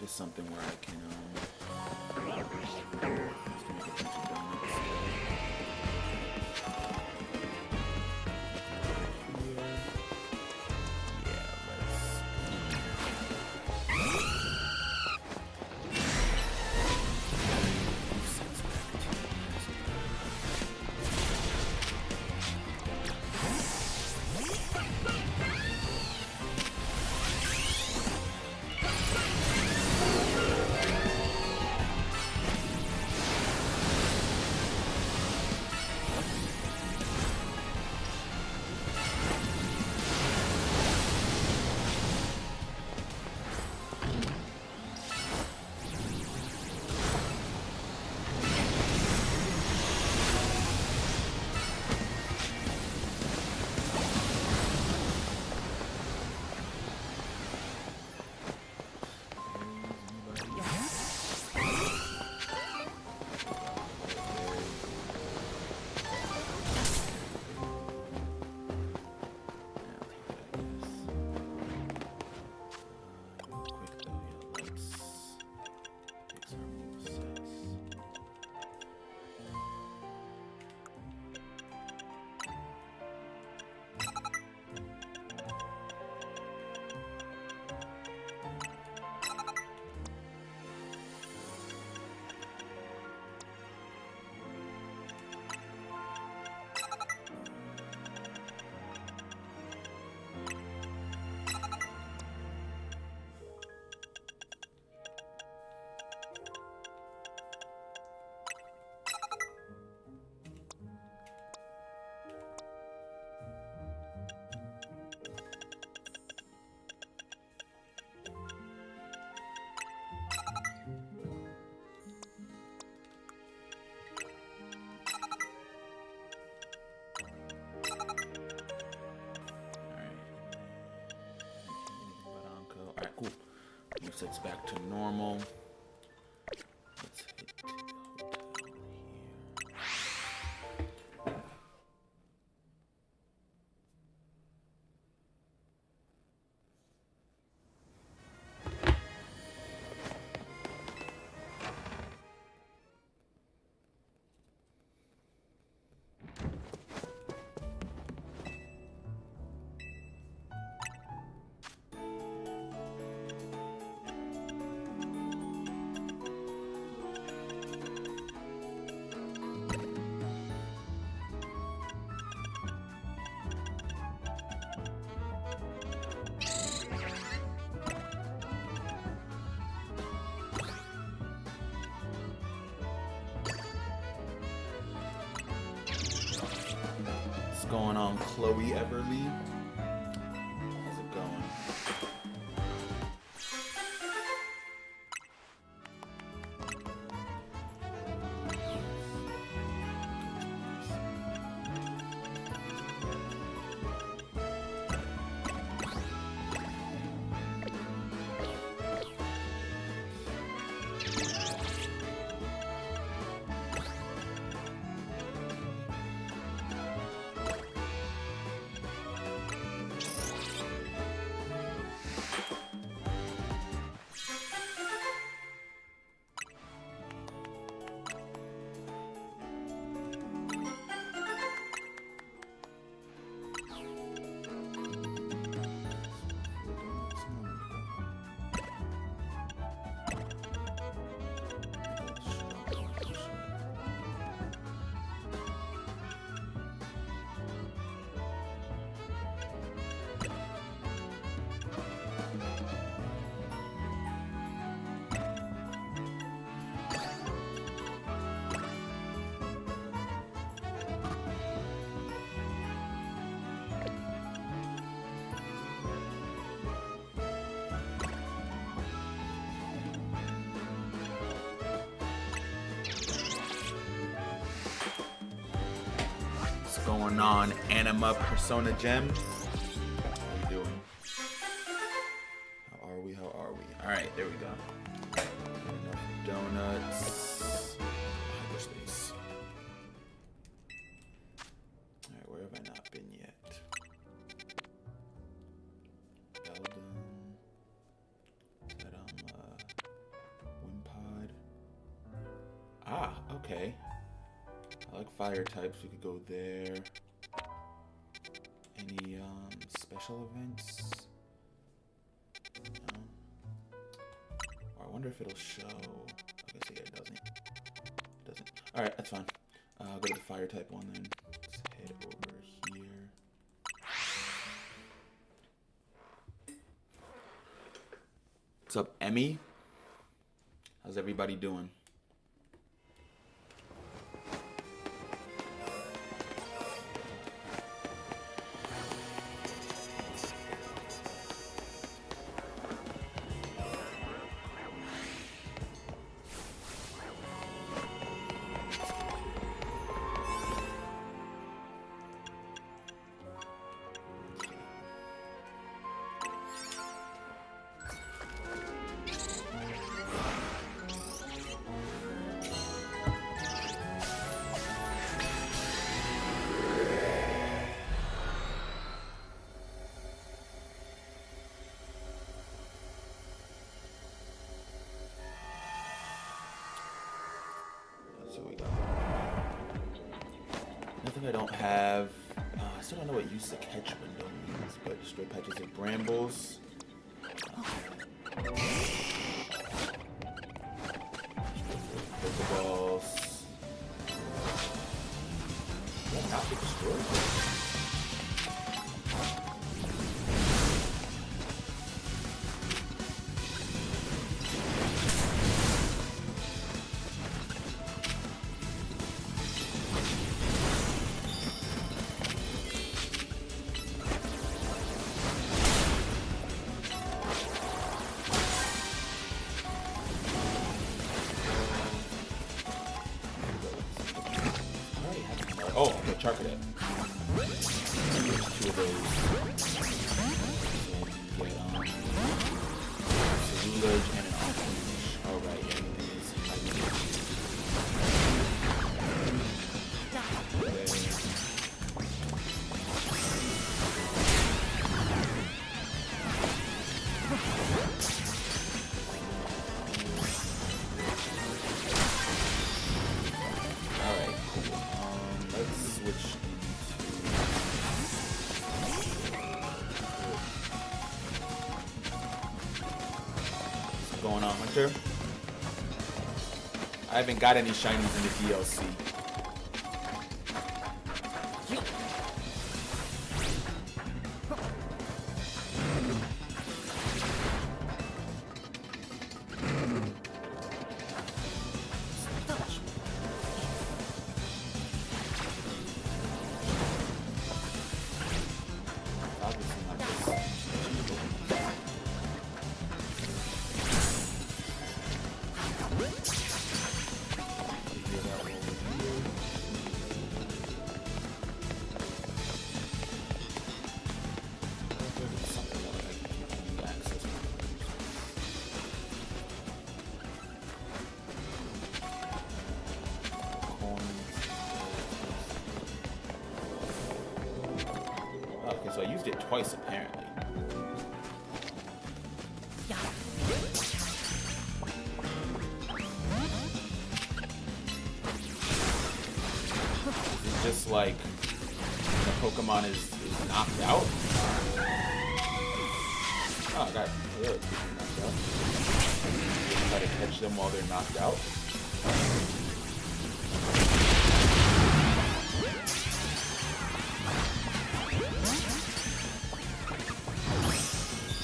Just something where I can just make a bunch of donuts. Alright, cool. Moveset's back to normal. Let's hit the hotel here. What's going on, Chloe Everly? How's it going? Going on, Anima Persona Gem? How you doing? How are we? Alright, there we go. Enough donuts. Hyperspace. Alright, where have I not been yet? Eldon. Is that fire types, we could go there. Any special events? No. Or I wonder if it'll show. I guess yeah, it doesn't. It doesn't. All right, that's fine. I'll go to the fire type one then. Let's head over here. What's up, Emmy? How's everybody doing? Nothing I don't have. I still don't know what use the catch window means, but straight patches of brambles. Pokeballs. Will not be destroyed. Oh, okay, Charcadet. Two of those. Cerulege and an Archmage. Alright, everything is alright, cool. Let's switch What's going on, Hunter? I haven't got any shinies in the DLC. Okay, so I used it twice apparently. Is it just like the Pokemon is knocked out? Oh, I got really knocked out. Try to catch them while they're knocked out.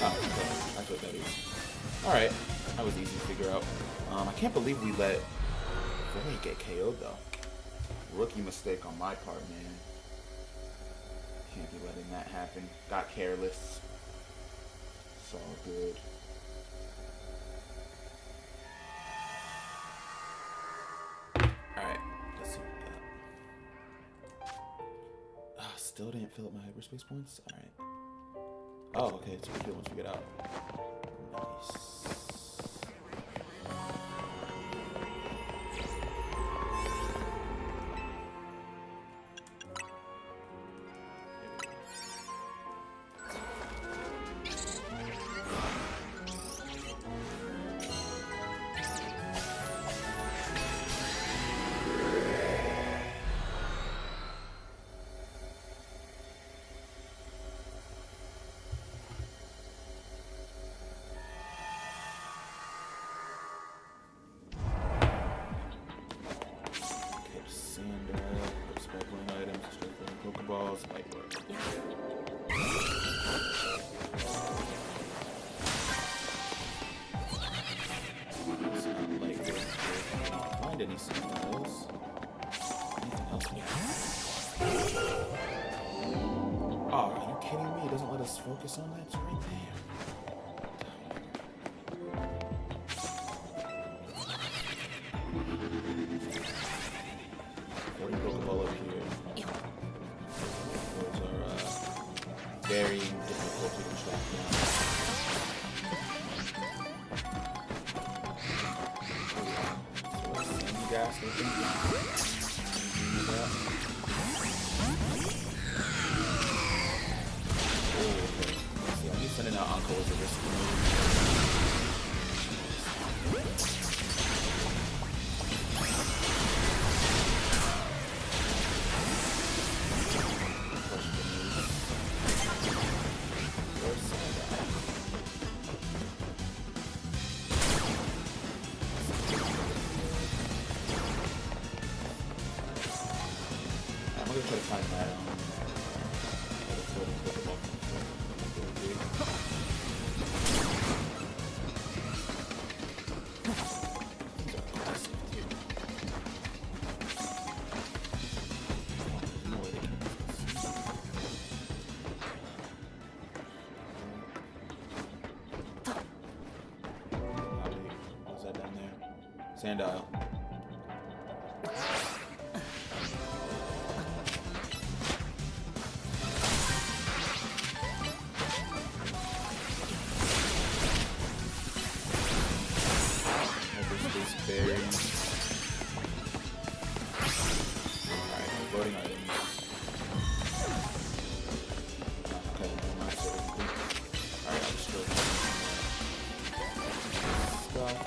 Oh, okay. That's what that is. Alright. That was easy to figure out. I can't believe we let Void get KO'd though. Rookie mistake on my part, man. Can't be letting that happen. Got careless. It's all good. Alright. Let's see what we got. Still didn't fill up my hyperspace points? Alright. Oh, okay, it's pretty good once we get out. Nice. focus on that. It's right there. Pokeball up here. Those are very difficult to track down. So sandy gas, I think. Oh, okay. See, I'm sending out Uncle as a risky move. I'm gonna try to find that. What's that down there? Sandile. Berries. Alright, I'm voting on it. Okay, not so complete. Alright, I'll destroy stuff.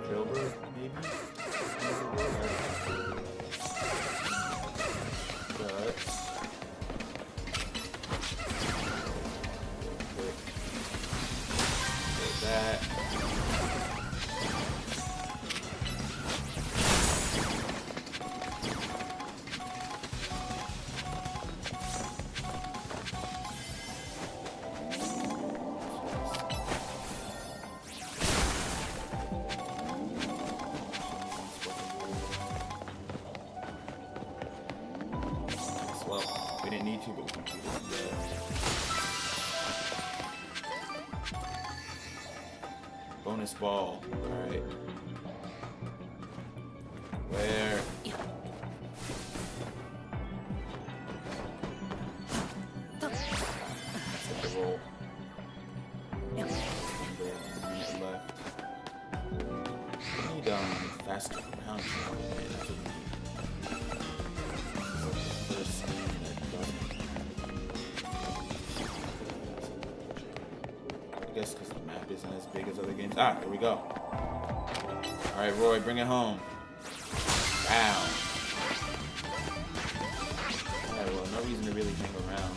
Jailbird, maybe? But... that. Well, we didn't need to, but we completed it. Bonus ball. Alright. Where? Let's hit the roll. Under a minute left. We need faster ground control, man. That's what we need. First thing that doesn't. I guess because the map isn't as big as other games. Ah, there we go. Alright, Roy, bring it home. Wow. Alright, well, no reason to really hang around.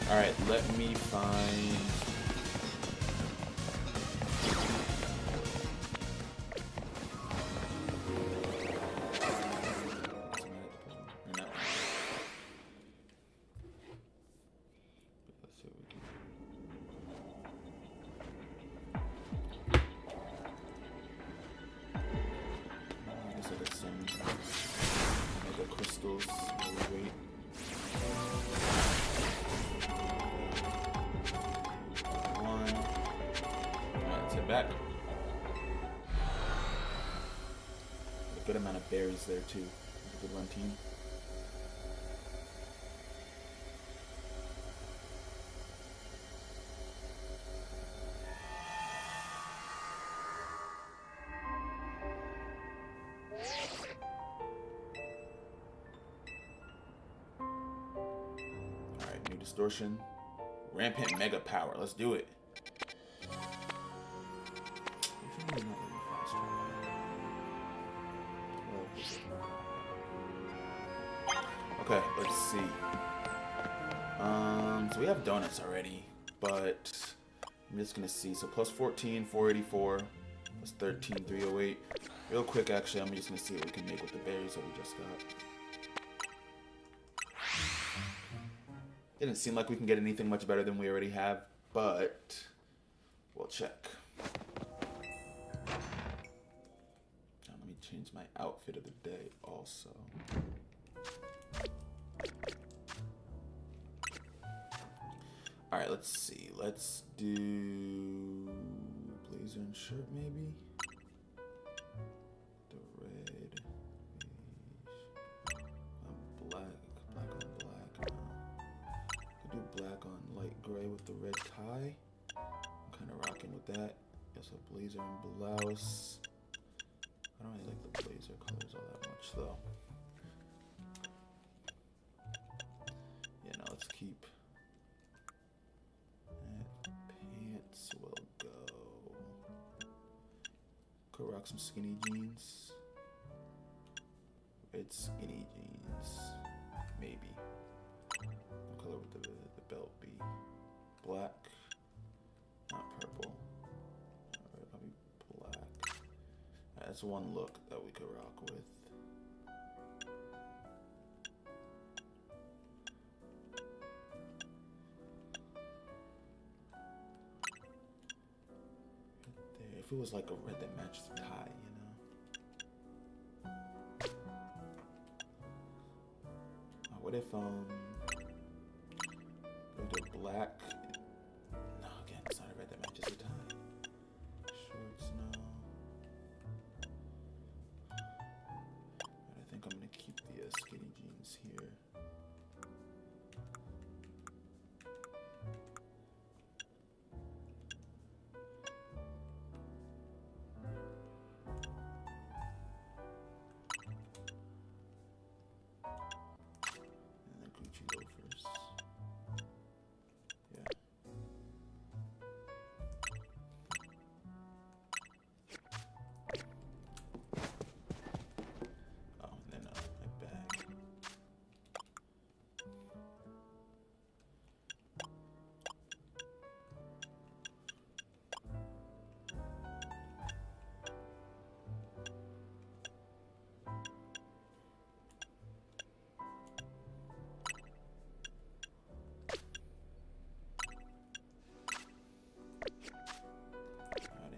Alright, let me find... Crystals. Wait. One. Alright, let's head back. A good amount of berries there too. A good run team. Distortion. Rampant Mega Power. Let's do it. Okay, let's see. So we have donuts already, but I'm just gonna see. So plus 14, 484, plus 13, 308. Real quick, actually, I'm just gonna see what we can make with the berries that we just got. Didn't seem like we can get anything much better than we already have, but we'll check. Let me change my outfit of the day also. Alright, let's see. Let's do blazer and shirt maybe. The red, beige, black on black. Could do black on light gray with the red tie. I'm kind of rocking with that. Yes, a blazer and blouse. I don't really like the blazer colors all that much though. Yeah, now let's keep. Pants will go. Could rock some skinny jeans. Red skinny jeans. Maybe. What color would the belt be? Black. Not purple. Alright, probably black. That's one look that we could rock with. If it was like a red that matches the tie, you know. What if we do black? No, again, it's not a red that matches the tie. Shorts, no. But I think I'm gonna keep the skinny jeans here.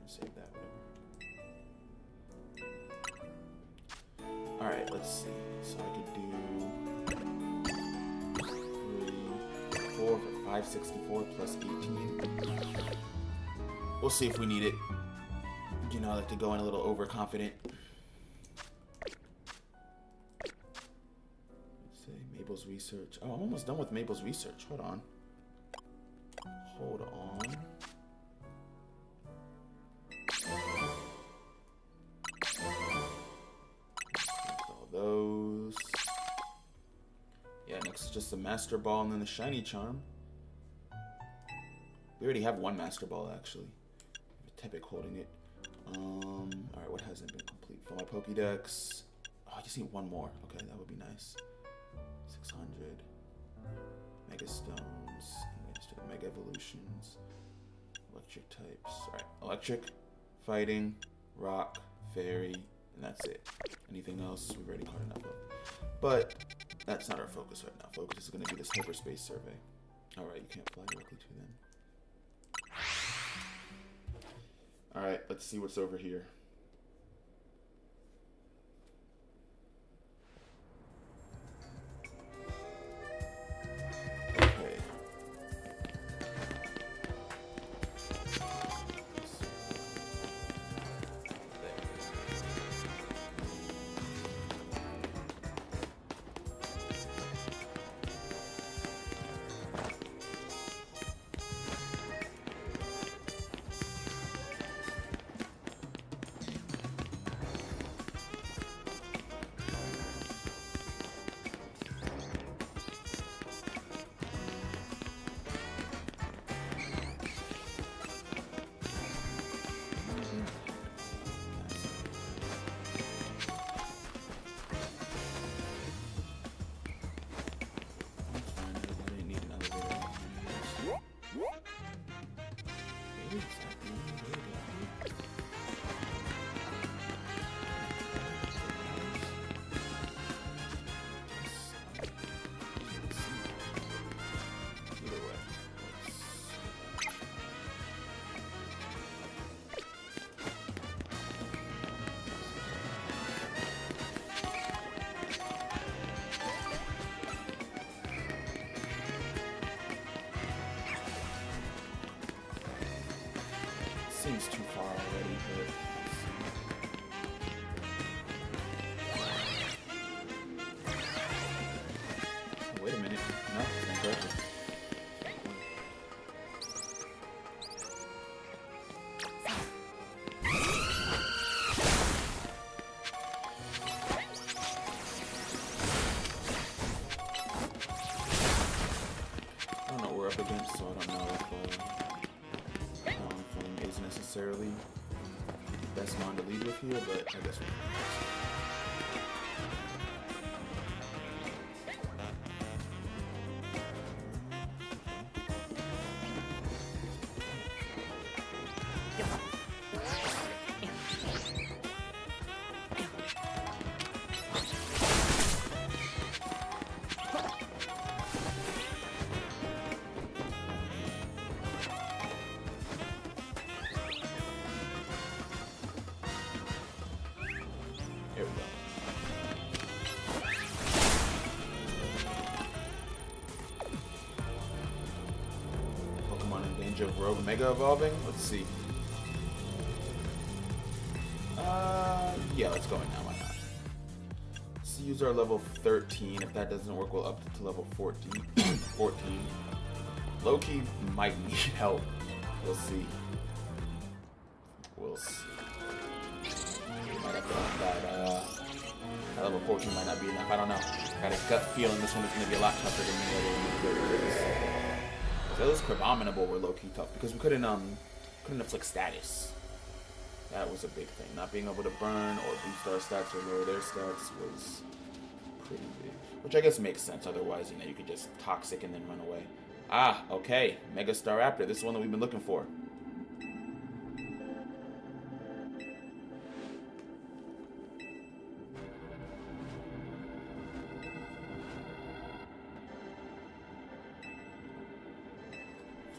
Save that, whatever. Alright, let's see. So I could do 3, 4 for 564 plus 18. We'll see if we need it. You know, I like to go in a little overconfident. Let's say Mabel's research. Oh, I'm almost done with Mabel's research. Hold on. Hold on. Those. Yeah, next is just the Master Ball and then the Shiny Charm. We already have one Master Ball, actually. Tepig holding it. Alright, what hasn't been complete? For my Pokédex. Oh, I just need one more. Okay, that would be nice. 600. Mega Stones. Mega Evolutions. Electric types. Alright, Electric, Fighting, Rock, Fairy, and that's it. Anything else, we've already caught enough of. But that's not our focus right now. Focus is going to be this hyperspace survey. Alright, you can't fly directly to them. Alright, let's see what's over here. Seems too far already, but wait a minute. No, it's incorrect. I don't know what we're up against, so I don't know if Flame is necessarily the best mon to lead with here, but I guess we can. Here we go. Pokemon in danger of Rogue Mega evolving? Let's see. Yeah, let's go in now. Why not? Let's use our level 13. If that doesn't work, we'll up it to level 14. 14. Loki might need help. We'll see. We'll see. Might have to up that level 14 might not be enough. I don't know. Got a gut feeling this one is going to be a lot tougher than the other ones. Those Crabominable were low-key tough because we couldn't afflict status. That was a big thing. Not being able to burn or boost our stats or lower their stats was pretty big. Which I guess makes sense. Otherwise, you could just toxic and then run away. Ah, okay. Mega Staraptor. This is one that we've been looking for.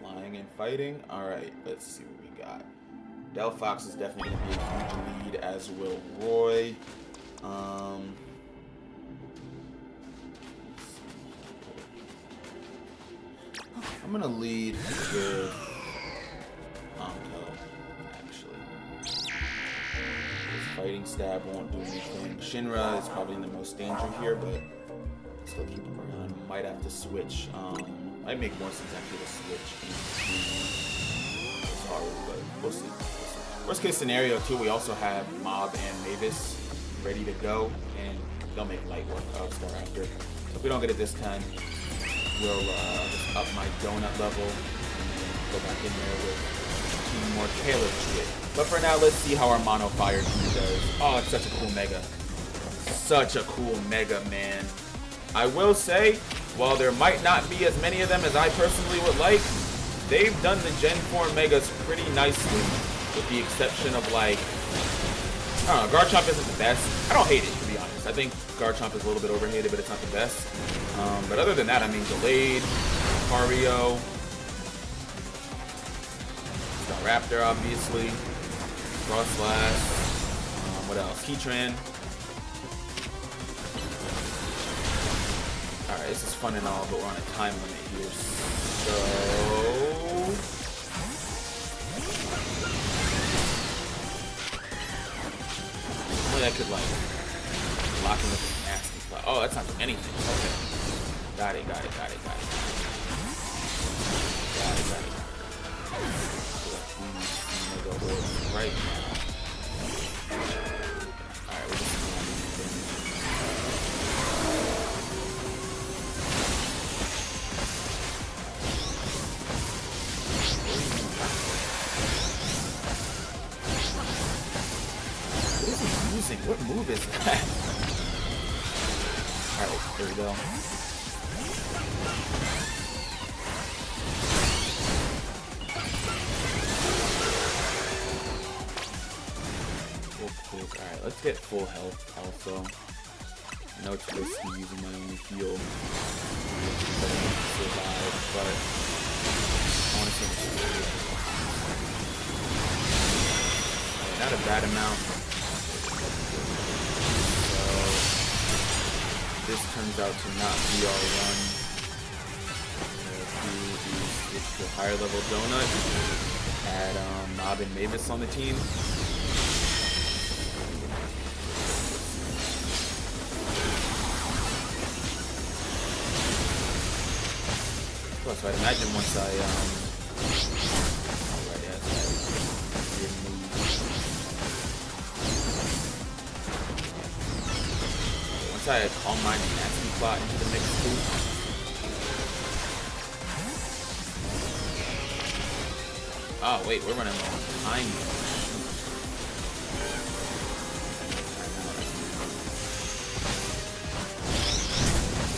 Flying and fighting. Alright, let's see what we got. Delphox is definitely going to be a huge lead, as will Roy. I'm going to lead with Anko, actually. His fighting stab won't do anything. Shinra is probably in the most danger here, but still keep him around. Might have to switch. Might make more sense actually to switch into Zaru, but we'll see. Worst case scenario too, we also have Mob and Mavis ready to go, and they'll make light work of Staraptor. So if we don't get it this time, we'll just up my donut level and then go back in there with a team more tailored to it. But for now, let's see how our Mono Fire team does. Oh, it's such a cool Mega. Such a cool Mega, man. I will say, while there might not be as many of them as I personally would like, they've done the Gen 4 Megas pretty nicely, with the exception of, like, I don't know, Garchomp isn't the best. I don't hate it, to be honest. I think Garchomp is a little bit overhated, but it's not the best. But other than that, I mean, Delayed, Mario, Staraptor, obviously, Frostlass, what else? Heatran. Alright, this is fun and all, but we're on a time limit here, so... Only I could, like, lock him with a nasty fly. Oh, that's not doing anything. Okay. Got it. Got it. Right now. Alright, we're just what move is that? Alright, there we go. Alright, let's get full health also. I know it's risky using my only heal to survive, but I want to see this through. Not a bad amount. So this turns out to not be our run. Switch to a higher level donut. Add Mob and Mavis on the team. So I'd imagine once I once I call my nasty plot into the mix too. Oh wait, we're running low on time.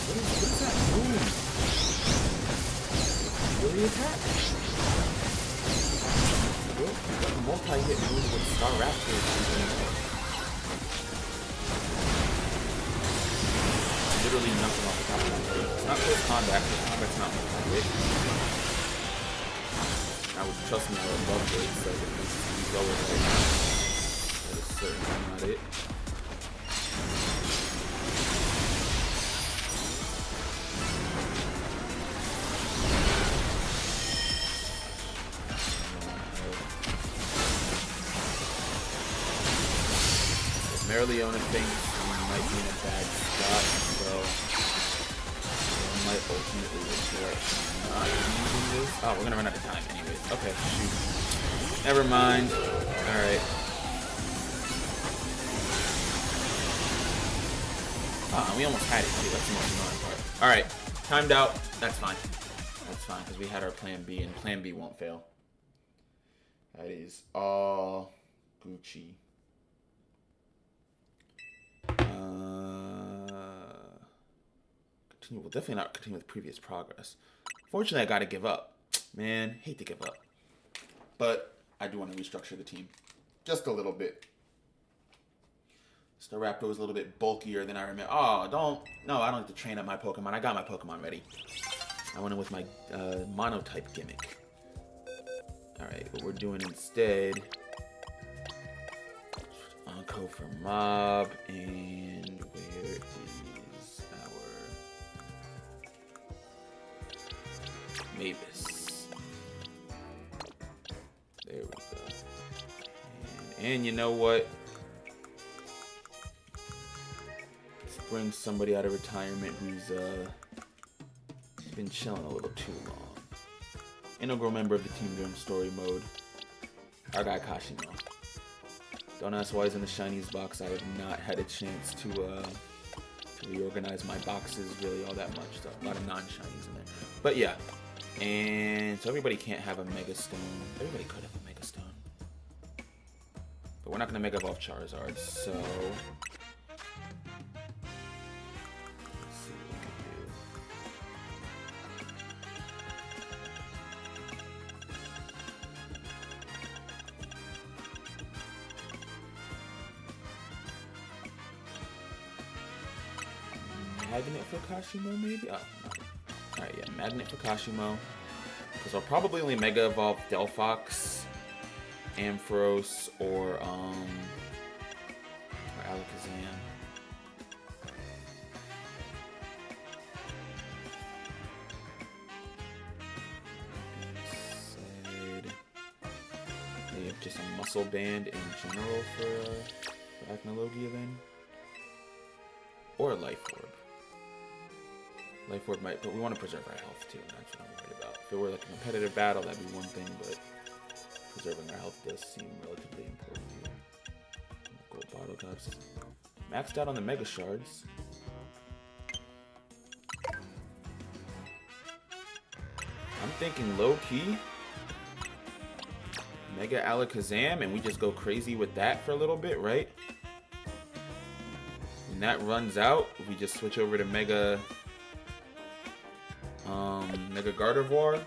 What is that move? Really attack? What multi-hit move with Star Raptor? Literally nothing off the top of my head. It's not close combat, because combat's not multi-hit. I would trust me, I would love it, so if it's lower right now. That is certainly not it. Leona thinks he might be in a bad spot, so I might ultimately regret not using this. Oh, we're gonna run out of time anyways. Okay, shoot. Never mind. Alright. Ah, we almost had it too. That's the most annoying part. Alright, timed out. That's fine. That's fine, because we had our plan B, and plan B won't fail. That is all Gucci. We'll definitely not continue with previous progress. Fortunately, I gotta give up. Man, hate to give up. But I do want to restructure the team. Just a little bit. Staraptor was a little bit bulkier than I remember. Oh, no, I don't have to train up my Pokemon. I got my Pokemon ready. I went in with my monotype gimmick. Alright, what we're doing instead... Onco for Mob, and where is our Mavis? There we go. And you know what? Let's bring somebody out of retirement who's been chilling a little too long. Integral member of the team during story mode. Our guy Kashimo. Don't ask why he's in the Shinies box. I have not had a chance to reorganize my boxes really all that much. So a lot of non-Shinies in there. But yeah. And so everybody can't have a Mega Stone. Everybody could have a Mega Stone. But we're not going to Mega Evolve Charizard, so... let's see what we can do. Magnet for Kashimo, maybe? Oh, no. Alright, yeah, Magnet for Kashimo. Because I'll probably only Mega Evolve Delphox, Ampharos, or Alakazam. They have just a Muscle Band in general for Acnologia then. Or a Life Orb. Life Orb might, but we want to preserve our health too, and that's what I'm worried about. If it were like a competitive battle, that'd be one thing, but preserving our health does seem relatively important here. Gold Bottle Cups. Maxed out on the Mega Shards. I'm thinking low-key Mega Alakazam, and we just go crazy with that for a little bit, right? When that runs out, we just switch over to Mega Gardevoir.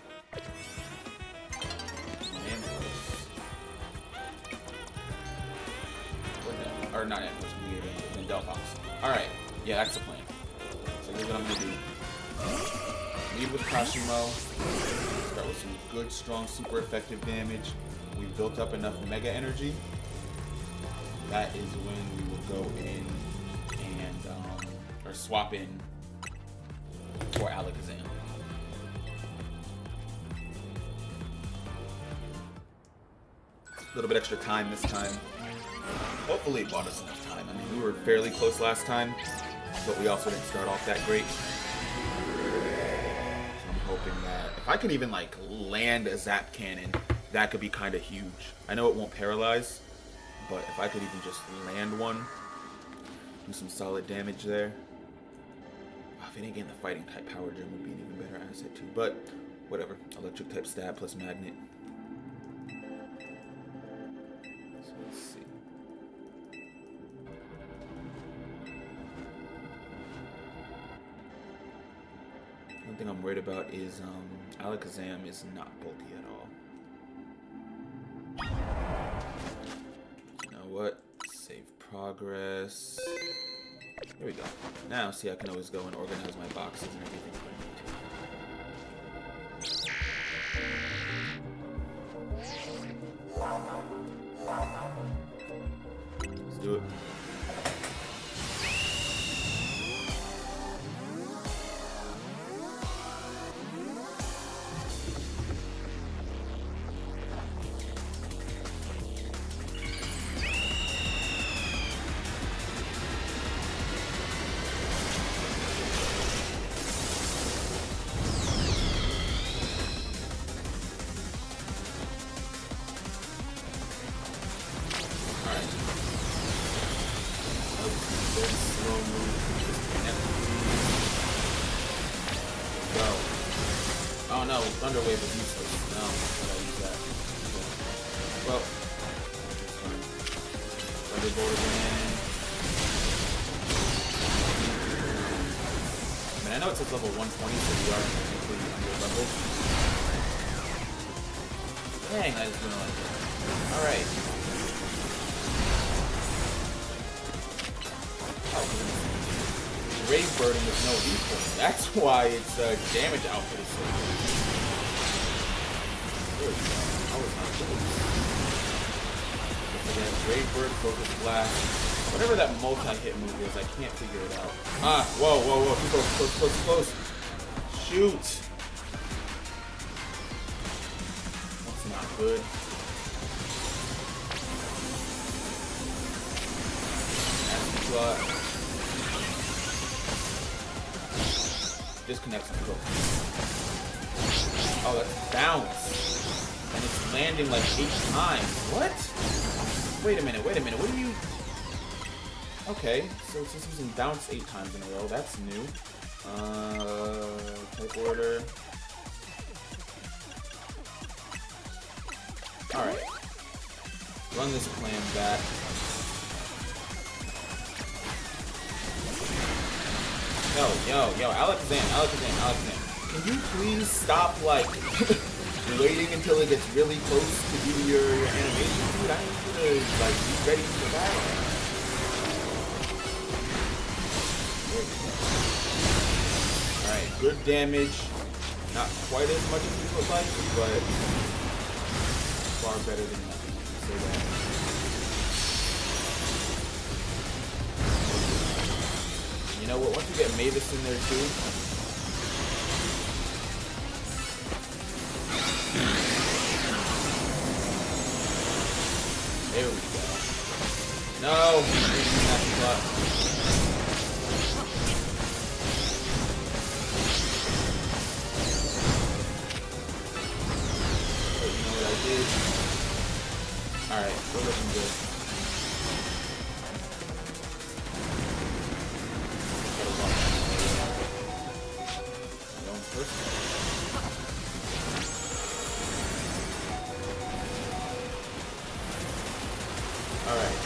or not Ambush, then Delphox. Alright, yeah, that's the plan. So here's what I'm gonna do. Lead with Kashimo. Start with some good, strong, super effective damage. We've built up enough Mega Energy. That is when we will go in and, or swap in for Alakazam. A little bit extra time this time. Hopefully it bought us enough time. I mean, we were fairly close last time, but we also didn't start off that great. So I'm hoping that if I can even like land a Zap Cannon, that could be kind of huge. I know it won't paralyze, but if I could even just land one, do some solid damage there. If it didn't get the fighting type, Power Gem would be an even better asset too. But whatever. Electric type stab plus magnet. So let's see. One thing I'm worried about is Alakazam is not bulky at all. You know what? Save progress. There we go. Now, see, I can always go and organize my boxes and everything if I need to. Let's do it. Oh no, Thunder Wave is useless. No, I gotta use that. Okay. Well, Thunderbolt again. I mean, I know it says level 120, so we are technically under level. Dang, I just didn't like it. Alright. Rave Birding with no recoil. That's why its damage output is so good. There we go. I was not close. Again, Rave Bird, Focus Blast. Whatever that multi-hit move is, I can't figure it out. Ah, whoa, whoa, whoa. Too close, close, close, close. Shoot. That's not good. Nasty Plot. Disconnects and goes. Oh, that's bounce. And it's landing like 8 times. What? Wait a minute, wait a minute. What do you... Okay, so it's just using bounce 8 times in a row. That's new. Type order. Alright. Run this plan back. Yo, Alakazam. Can you please stop, like, waiting until it gets really close to do your animation, dude? I need you to, like, be ready for battle. Alright, good damage. Not quite as much as we would like, but far better than nothing. Say that. You know what? Once you get Mavis in there too. There we go. No! Nasty Plot. But you know what I did? Alright, we're looking good. Alright.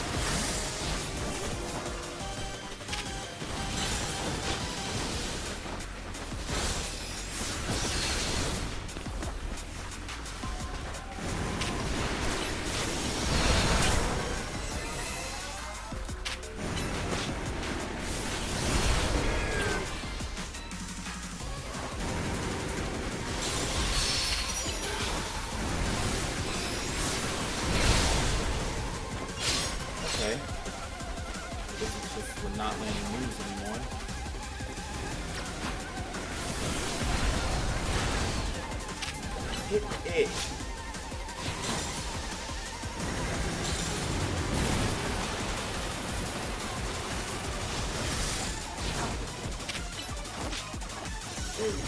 Okay. This is just, we're not landing moves anymore. Hit it. There we go.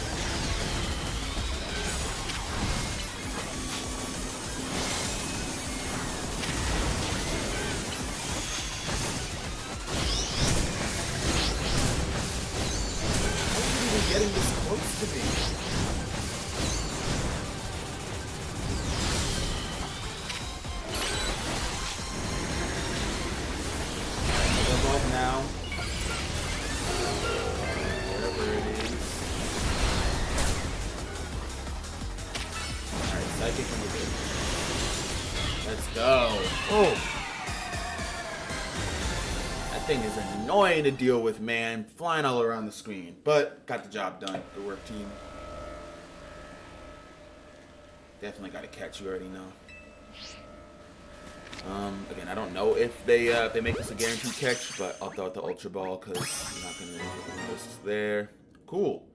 Getting this close to me. Above now. Wherever it is. Alright, psychic and we're good. Let's go. Oh! That thing is annoying to deal with, man. Flying all around the screen. But got the job done. Good work, team. Definitely got to catch, you already know. Again, I don't know if they make this a guaranteed catch, but I'll throw out the Ultra Ball because I'm not going to notice there. Cool.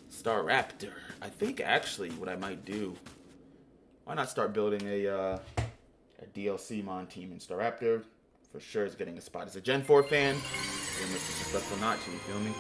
Staraptor. I think actually what I might do, why not start building a DLC Mon team in Staraptor? For sure is getting a spot as a Gen 4 fan. And it's disrespectful not to, you feel me?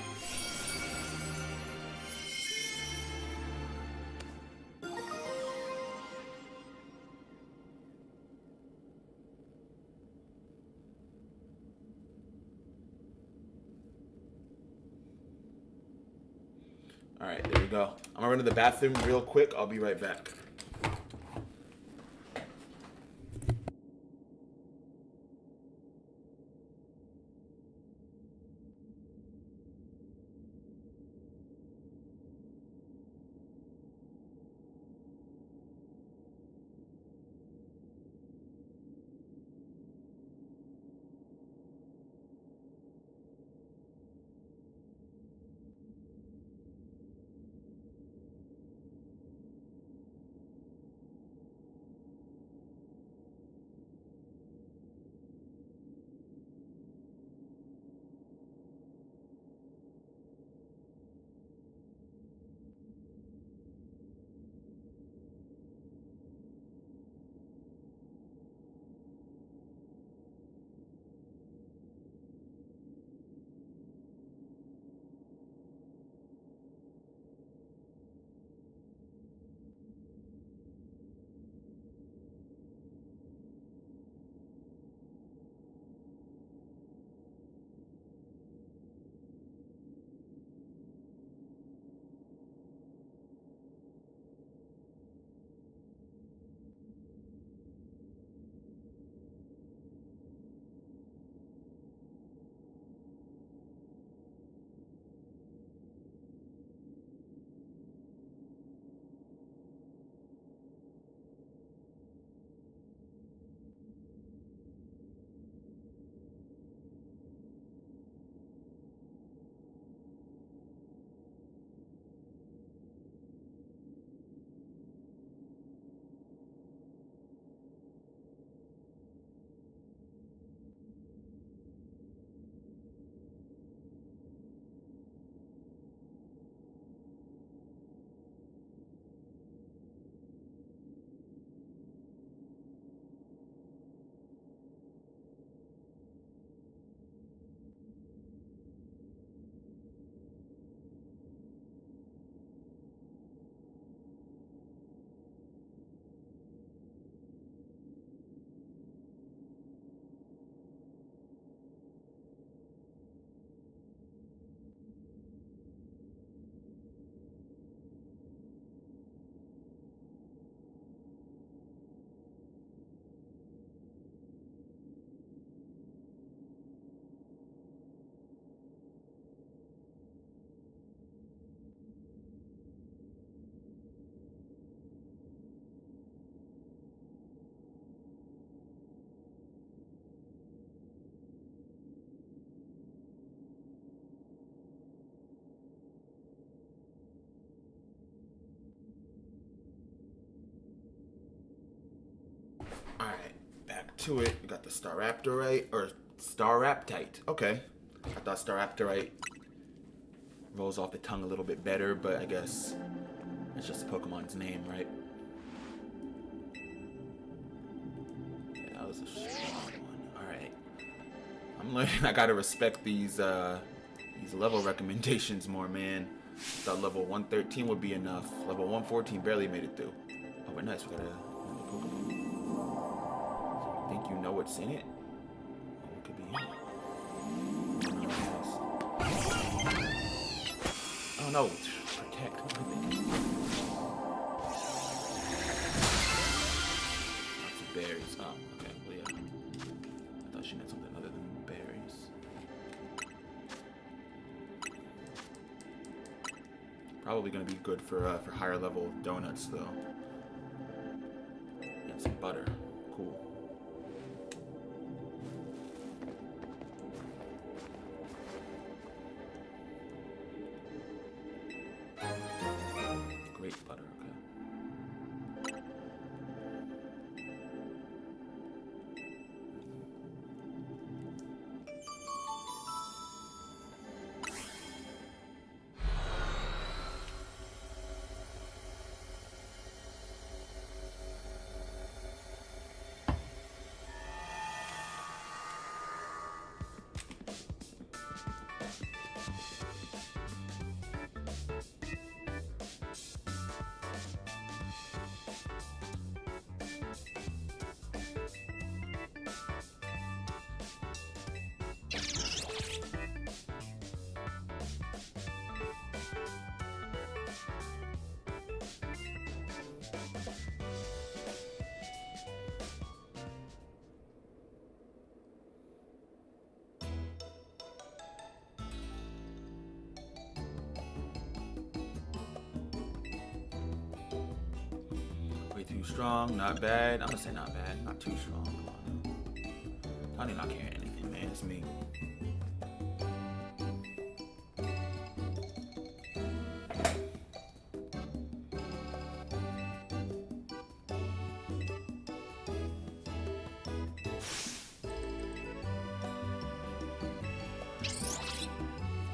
Alright, there we go. I'm gonna run to the bathroom real quick. I'll be right back. Alright, back to it. We got the Staraptor right, or Staraptite. Okay. I thought Staraptorite rolls off the tongue a little bit better, but I guess it's just Pokemon's name, right? Yeah, that was a strong one. Alright. I'm learning I gotta respect these level recommendations more, man. Thought level 113 would be enough. Level 114 barely made it through. Oh, but nice. We got a Pokemon. Think you know what's in it? Oh, it could be in it. Oh no, protect. What am I thinking? Lots of berries. Oh, okay. Well, yeah. I thought she meant something other than berries. Probably gonna be good for higher level donuts though. And some butter. Cool. Great butter, okay. Way too strong, not bad. I'm gonna say not bad, not too strong. Come on. Tony not carrying anything, man. It's me.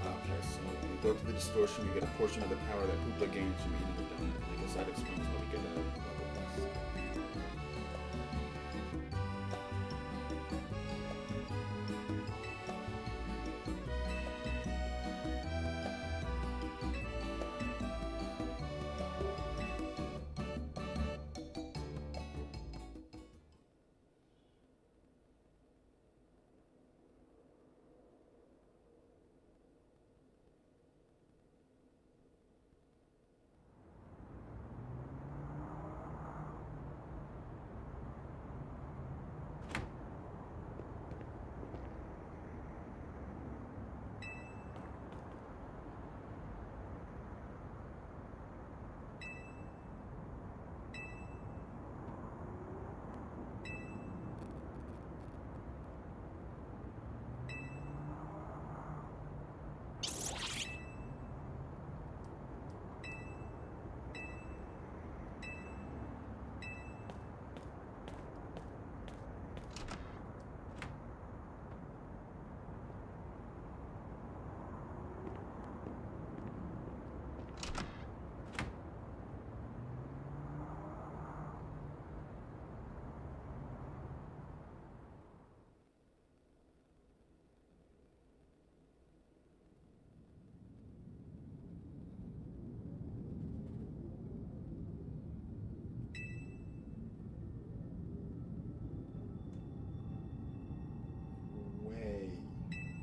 Okay, so when we go to the distortion, we get a portion of the power that Koopa gains from eating the donut. I guess that explains why we get a level plus.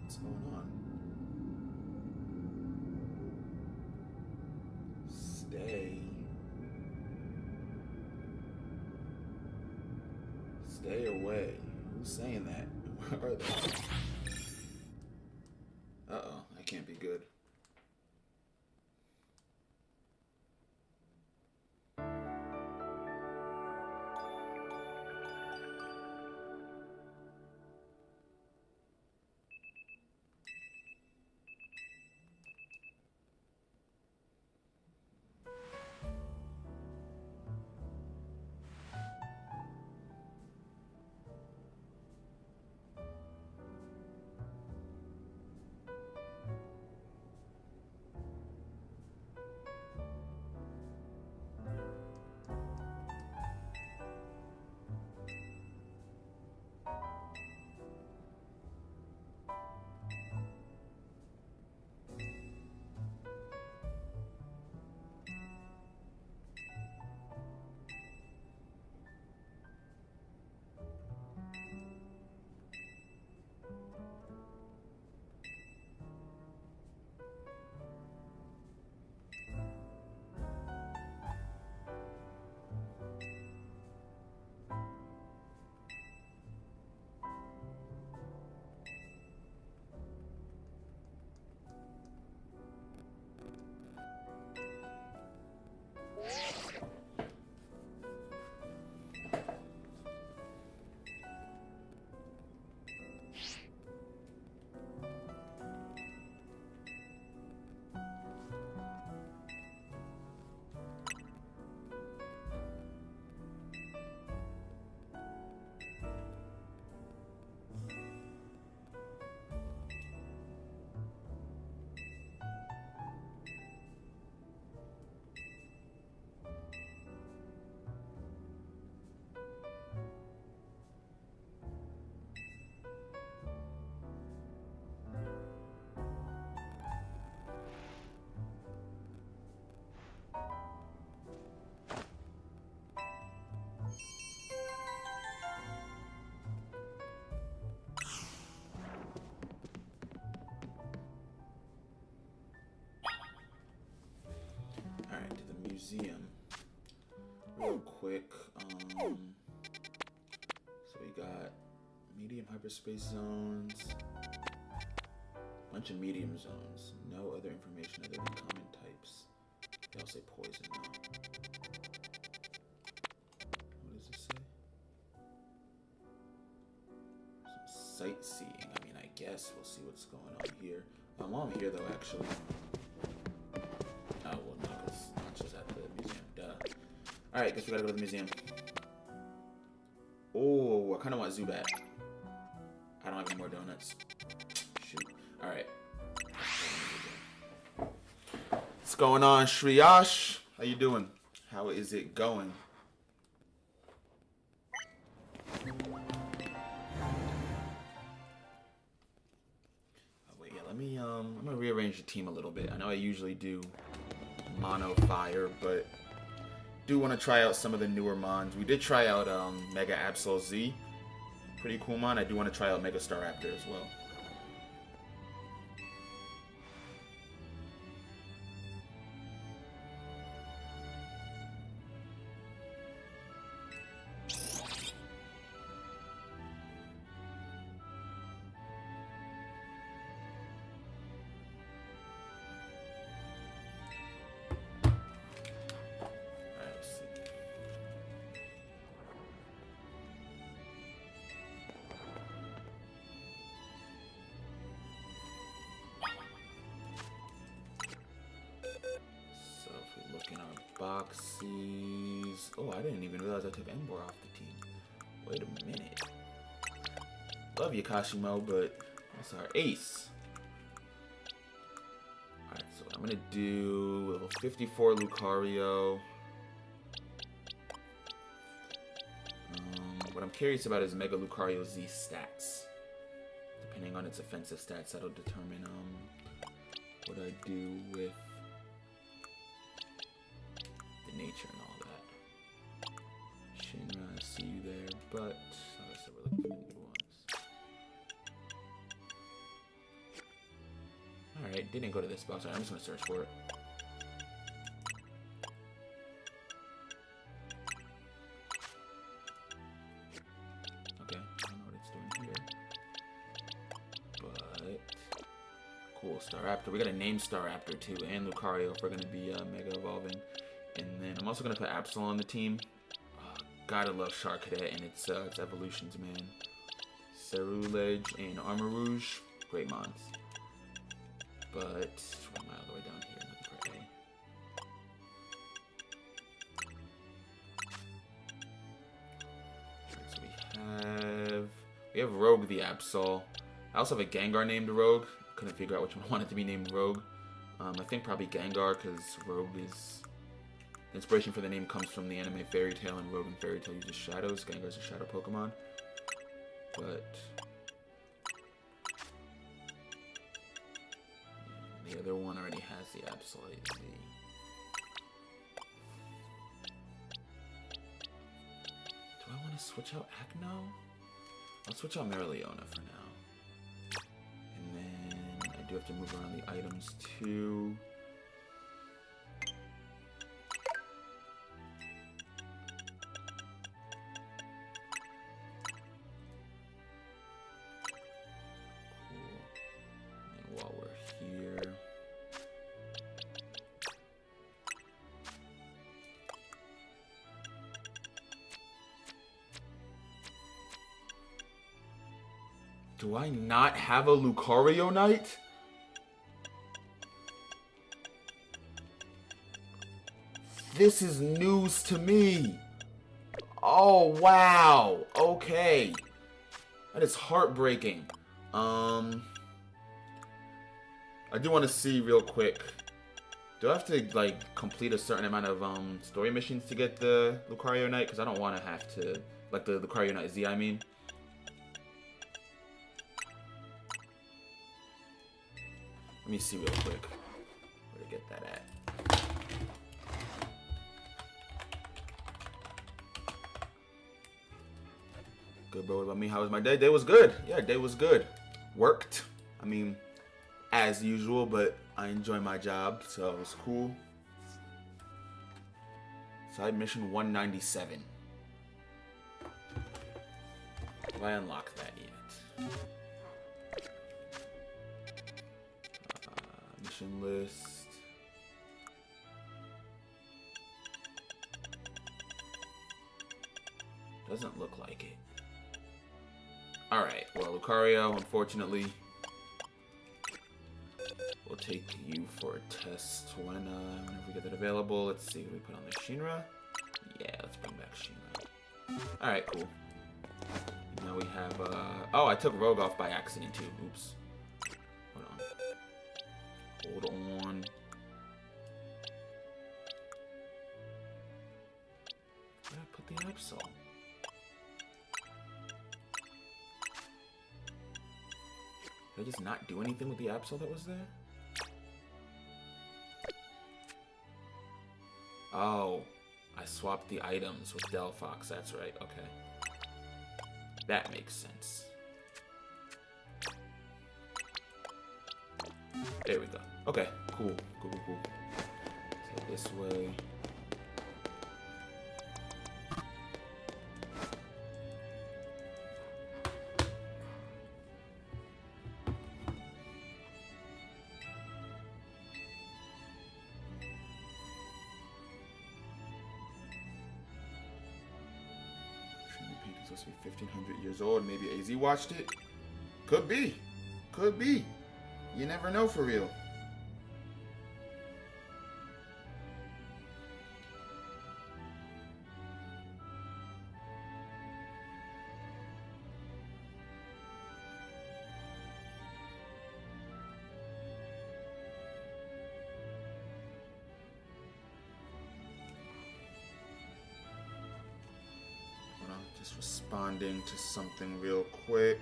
What's going on? Stay. Stay away. Who's saying that? Where are they? Uh-oh, that can't be good. museum real quick. So we got medium hyperspace zones, bunch of medium zones, no other information other than common types. They all say poison now. What does this say? Some sightseeing. I mean, I guess we'll see what's going on here. While I'm here, though, actually. Oh, well, no, because Nacho's at the museum. Duh. Alright, guess we gotta go to the museum. Oh, I kind of want Zubat. I don't have any more donuts. Shoot. Alright. What's going on, Shriyash? How you doing? How is it going? I'm gonna rearrange the team a little bit. I know I usually do Mono Fire, but do want to try out some of the newer mons. We did try out Mega Absol Z. Pretty cool mon. I do want to try out Mega Staraptor as well. Boxies. Oh, I didn't even realize I took Ember off the team. Wait a minute. Love you, Kashimo, but that's our ace. Alright, so I'm gonna do level 54 Lucario. What I'm curious about is Mega Lucario Z stats. Depending on its offensive stats, that'll determine what I do with nature and all that. Shinra, I see you there, but like I said, we're looking for the new ones. Alright, didn't go to this box. Right, I'm just gonna search for it. Okay, I don't know what it's doing here. But cool, Staraptor. We got a name Staraptor too, and Lucario if we're gonna be Mega Evolving. And then I'm also gonna put Absol on the team. Gotta love Charcadet and its evolutions, man. Cerulege and Armarouge, great mons. But where am I all the way down here looking for A? Right, so we have Rogue the Absol. I also have a Gengar named Rogue. Couldn't figure out which one I wanted to be named Rogue. I think probably Gengar because Rogue is. The inspiration for the name comes from the anime Fairy Tail, and Rogue and Fairy Tail uses shadows. Gengar's a shadow Pokemon. But the other one already has the Absolute Z. Do I want to switch out Acno? I'll switch out Marileona for now. And then I do have to move around the items too. Do I not have a Lucario Knight? This is news to me. Oh, wow. Okay. That is heartbreaking. I do want to see real quick. Do I have to, like, complete a certain amount of story missions to get the Lucario Knight? Because I don't want to have to, like, the Lucario Knight Z, I mean. Let me see real quick where to get that at. Good, bro. What about me? How was my day? Day was good. Yeah, day was good. Worked. I mean, as usual, but I enjoy my job, so it was cool. Side mission 197. Have I unlocked that yet? Mission list. Doesn't look like it. Alright, well, Lucario, unfortunately, we'll take you for a test whenever we get that available. Let's see what we put on the Shinra. Yeah, let's bring back Shinra. Alright, cool. Now we have, oh, I took Rogue off by accident, too. Oops. Hold on. Hold on. Where did I put the Absol? Did I just not do anything with the Absol that was there? Oh, I swapped the items with Delphox, that's right, okay. That makes sense. There we go. Okay, cool. So this way. Supposed to be 1,500 years old. Maybe AZ watched it. Could be. Could be. You never know for real. Just responding to something real quick.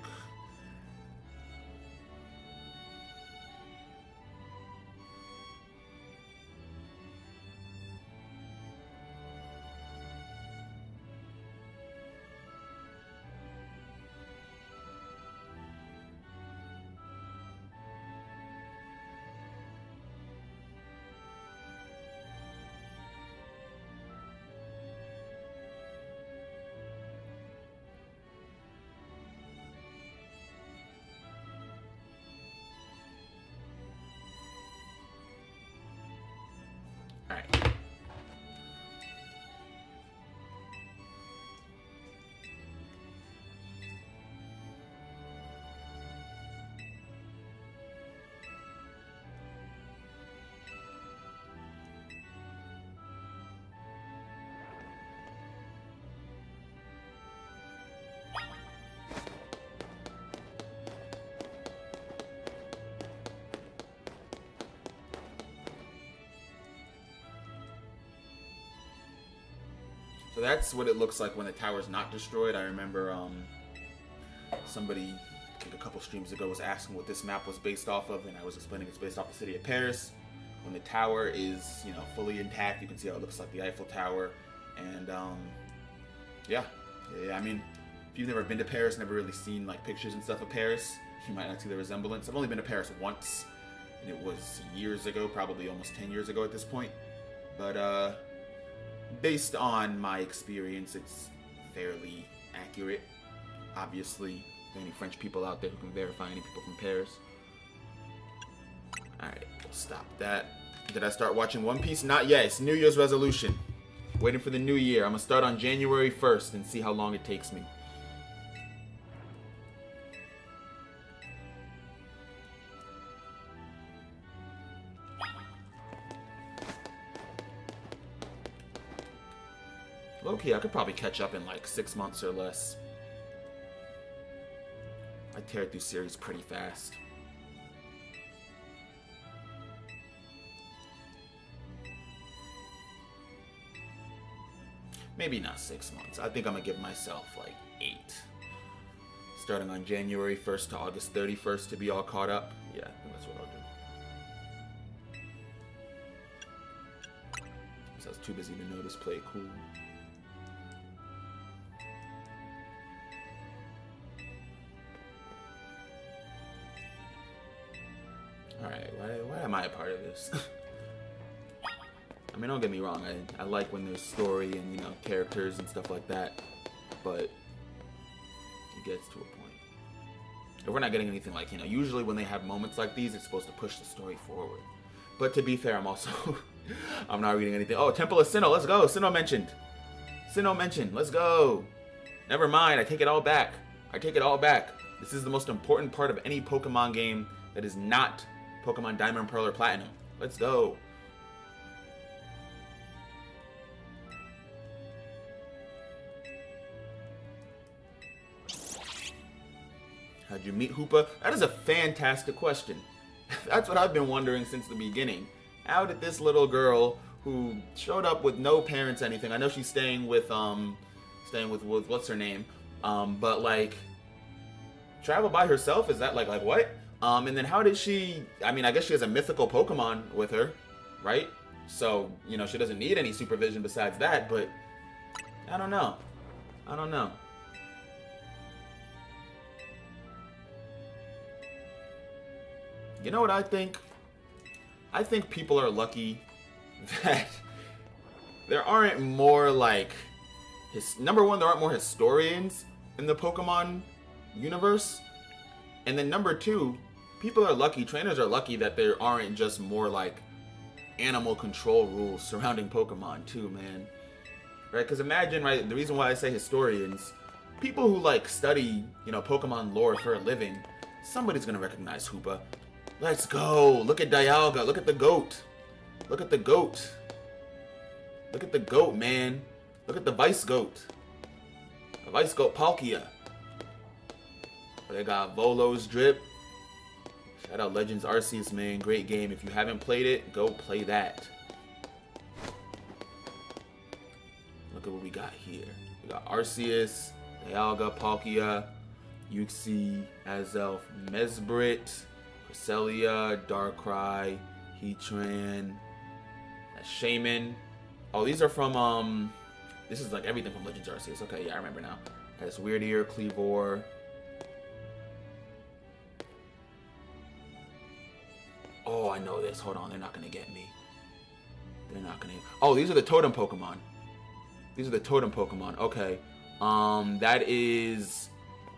Alright. So that's what it looks like when the tower's not destroyed. I remember somebody, I think a couple streams ago, was asking what this map was based off of, and I was explaining it's based off the city of Paris. When the tower is, you know, fully intact, you can see how it looks like the Eiffel Tower. And yeah, I mean, if you've never been to Paris, never really seen like pictures and stuff of Paris, you might not see the resemblance. I've only been to Paris once, and it was years ago, probably almost 10 years ago at this point. But based on my experience, it's fairly accurate. Obviously, there are any French people out there who can verify any people from Paris. Alright, we'll stop that. Did I start watching One Piece? Not yet. It's New Year's resolution. Waiting for the new year. I'm gonna start on January 1st and see how long it takes me. Low-key, I could probably catch up in like 6 months or less. I tear through series pretty fast. Maybe not 6 months. I think I'm gonna give myself like 8. Starting on January 1st to August 31st to be all caught up. Yeah, I think that's what I'll do. So I was too busy to notice play cool. Alright, why am I a part of this? I mean, don't get me wrong. I like when there's story and, you know, characters and stuff like that. But it gets to a point. If we're not getting anything like, you know, usually when they have moments like these, it's supposed to push the story forward. But to be fair, I'm also, I'm not reading anything. Oh, Temple of Sinnoh, let's go. Sinnoh mentioned. Sinnoh mentioned, let's go. Never mind, I take it all back. I take it all back. This is the most important part of any Pokemon game that is not Pokemon Diamond, Pearl, or Platinum. Let's go. How'd you meet Hoopa? That is a fantastic question. That's what I've been wondering since the beginning. How did this little girl who showed up with no parents, anything? I know she's staying with what's her name? But like, travel by herself? Is that like what? And then how did she? I mean, I guess she has a mythical Pokemon with her, right? So you know she doesn't need any supervision besides that. But I don't know. I don't know. You know what I think? I think people are lucky that there aren't more like number one, there aren't more historians in the Pokemon universe. And then number two, people are lucky, trainers are lucky that there aren't just more like animal control rules surrounding Pokemon too, man. Right? Because imagine, right, the reason why I say historians, people who like study, you know, Pokemon lore for a living, somebody's gonna recognize Hoopa. Let's go. Look at Dialga. Look at the goat. Look at the goat. Look at the goat, man. Look at the Vice Goat. The Vice Goat Palkia. They got Volo's Drip. Shout out Legends Arceus, man. Great game. If you haven't played it, go play that. Look at what we got here. We got Arceus, Dialga, Palkia, Uxie, Azelf, Mesbrit, Cresselia, Darkrai, Heatran, Shaman. Oh, these are from, this is like everything from Legends Arceus. Okay, yeah, I remember now. That's Weird Ear, Cleavor. Oh, I know this. Hold on, they're not gonna get me. They're not gonna. Oh, these are the Totem Pokemon. These are the Totem Pokemon. Okay. That is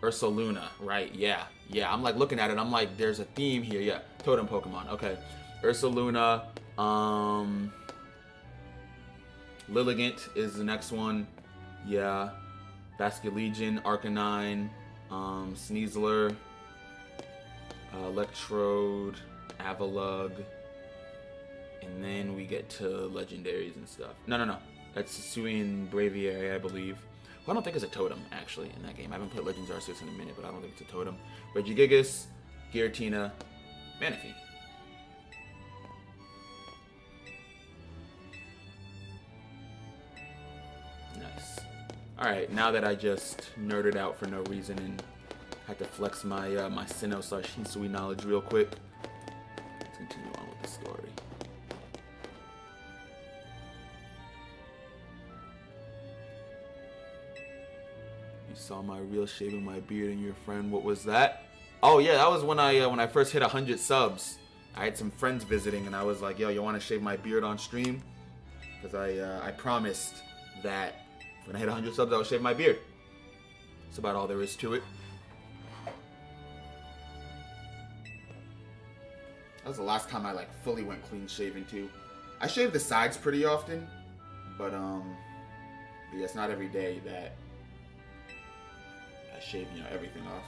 Ursaluna, right? Yeah. Yeah, I'm like looking at it. I'm like, there's a theme here. Yeah, Totem Pokemon. Okay. Ursaluna. Lilligant is the next one. Yeah. Basculegion, Arcanine, Sneasler, Electrode, Avalugg, and then we get to legendaries and stuff. No. That's Hisuian Braviary, I believe. Well, I don't think it's a totem, actually, in that game. I haven't played Legends Arceus in a minute, but I don't think it's a totem. Regigigas, Giratina, Manaphy. Nice. Alright, now that I just nerded out for no reason and had to flex my my Sinnoh/Hisui knowledge real quick, let's continue on with the story. Saw my reel shaving my beard and your friend. What was that? Oh yeah, that was when I first hit 100 subs. I had some friends visiting and I was like, yo, you want to shave my beard on stream? Because I promised that when I hit 100 subs I would shave my beard. That's about all there is to it. That was the last time I like fully went clean shaven too. I shave the sides pretty often, but yeah, it's not every day that I shave, you know, everything off.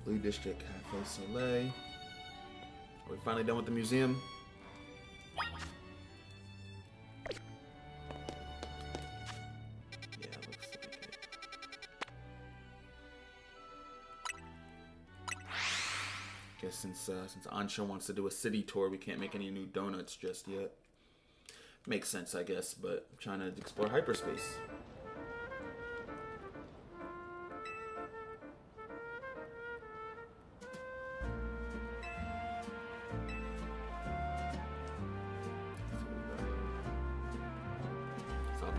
Blue District Cafe Soleil. Are we finally done with the museum? Yeah, looks like it. Guess since Ansha wants to do a city tour, we can't make any new donuts just yet. Makes sense, I guess, but I'm trying to explore hyperspace.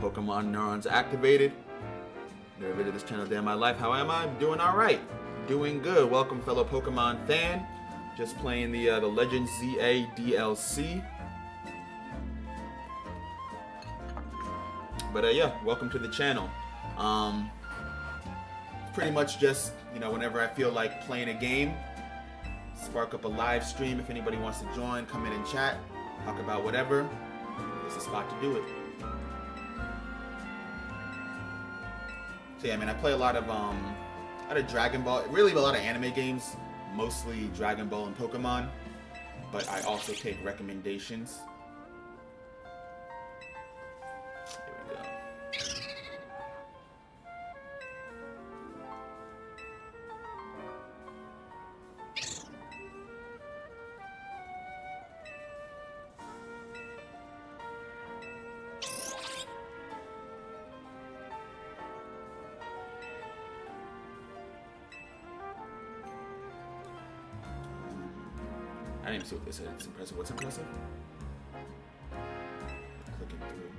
Pokemon neurons activated. Never visited this channel a day in my life. How am I? I'm doing alright. Doing good. Welcome, fellow Pokemon fan. Just playing the Legend ZA DLC. But yeah, welcome to the channel. Pretty much just, you know, whenever I feel like playing a game, spark up a live stream. If anybody wants to join, come in and chat, talk about whatever. It's a spot to do it. So yeah, I mean, I play a lot of Dragon Ball, really a lot of anime games, mostly Dragon Ball and Pokemon, but I also take recommendations. Here we go. I didn't even see what they said. It's impressive. What's impressive? Clicking through.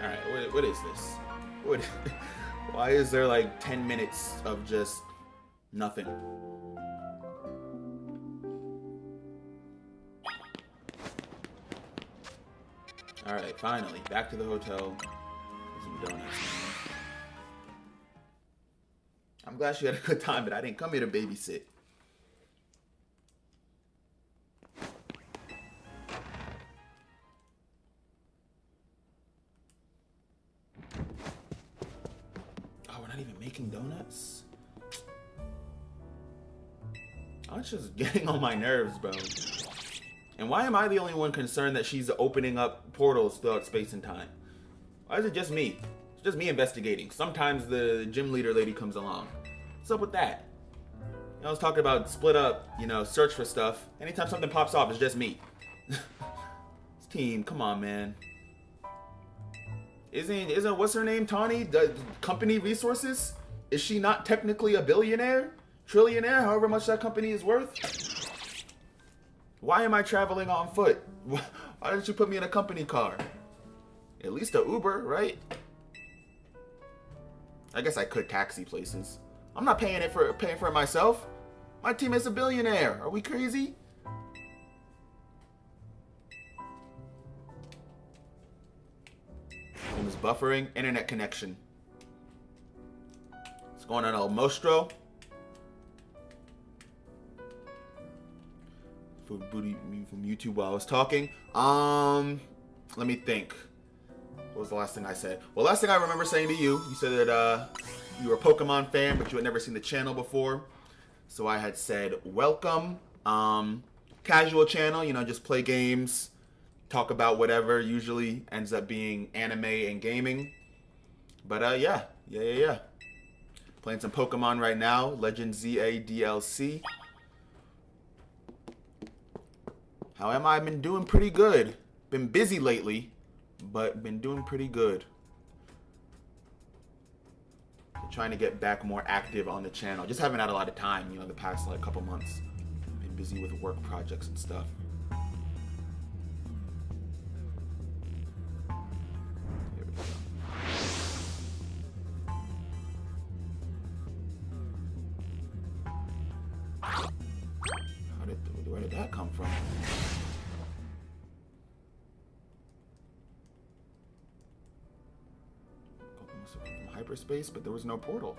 Alright, what is this? Why is there like 10 minutes of just nothing? Alright, finally, back to the hotel. Some donuts. I'm glad she had a good time, but I didn't come here to babysit. Oh, we're not even making donuts? Oh, it's just getting on my nerves, bro. And why am I the only one concerned that she's opening up portals throughout space and time? Why is it just me? It's just me investigating. Sometimes the gym leader lady comes along. What's up with that? I was talking about split up, you know, search for stuff. Anytime something pops off, it's just me. This team, come on, man. Isn't what's her name, Tawny? The company resources? Is she not technically a billionaire? Trillionaire? However much that company is worth? Why am I traveling on foot? Why didn't you put me in a company car? At least a Uber, right? I guess I could taxi places. I'm not paying for it myself. My teammate's a billionaire. Are we crazy? Game is buffering. Internet connection. What's going on, El Mostro? Booty from YouTube while I was talking. Let me think. What was the last thing I said? Well, last thing I remember saying to you, you said that you were a Pokemon fan, but you had never seen the channel before. So I had said, welcome. Casual channel, you know, just play games, talk about whatever. Usually ends up being anime and gaming. But yeah. Playing some Pokemon right now. Legend ZA DLC. How am I? I've been doing pretty good. Been busy lately, but been doing pretty good. Trying to get back more active on the channel. Just haven't had a lot of time, you know, the past like couple months. Been busy with work projects and stuff. Here we go. Where did that come from? From hyperspace, but there was no portal.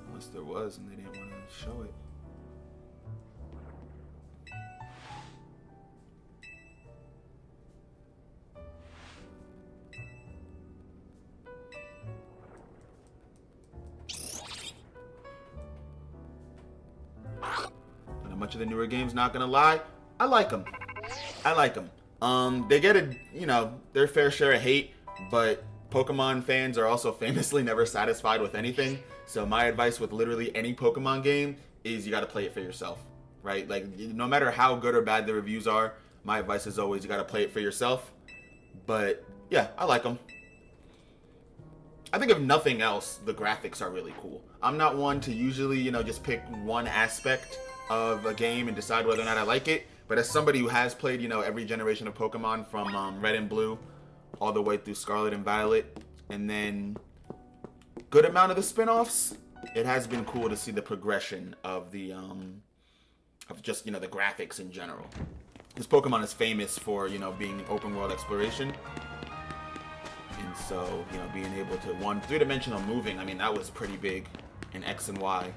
Unless there was and they didn't want to show it. much of the newer games. Not gonna lie, I like them. I like them. They get their fair share of hate, but Pokemon fans are also famously never satisfied with anything. So my advice with literally any Pokemon game is you got to play it for yourself, right? Like, no matter how good or bad the reviews are, my advice is always you got to play it for yourself. But yeah, I like them. I think if nothing else, the graphics are really cool. I'm not one to usually, just pick one aspect of a game and decide whether or not I like it. But as somebody who has played, every generation of Pokemon from Red and Blue all the way through Scarlet and Violet, and then good amount of the spin-offs, it has been cool to see the progression of the of just the graphics in general. This Pokemon is famous for being open world exploration, and so being able to three-dimensional moving. I mean, that was pretty big in X and Y.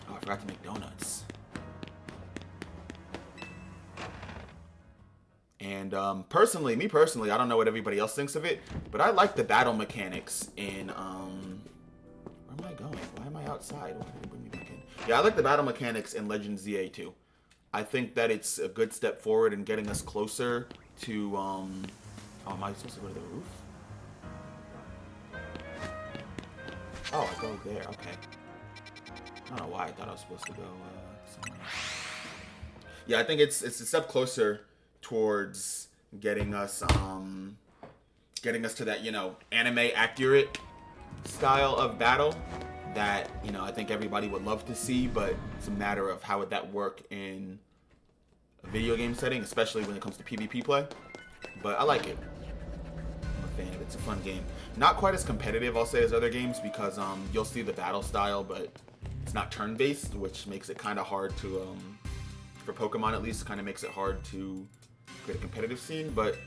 Oh, I forgot to make donuts. And me personally, I don't know what everybody else thinks of it, but I like the battle mechanics in where am I going? Why am I outside? Why did they bring me back in? Yeah, I like the battle mechanics in Legends ZA2. I think that it's a good step forward in getting us closer to oh, am I supposed to go to the roof? Oh, I go there. Okay. I don't know why I thought I was supposed to go somewhere else. Yeah, I think it's a step closer towards getting us to that anime accurate style of battle that I think everybody would love to see, but it's a matter of how would that work in a video game setting, especially when it comes to PvP play. But I like it. I'm a fan of it. It's a fun game. Not quite as competitive, I'll say, as other games, because you'll see the battle style, but it's not turn-based, which makes it kind of hard to for Pokemon at least, kind of makes it hard to create a competitive scene, but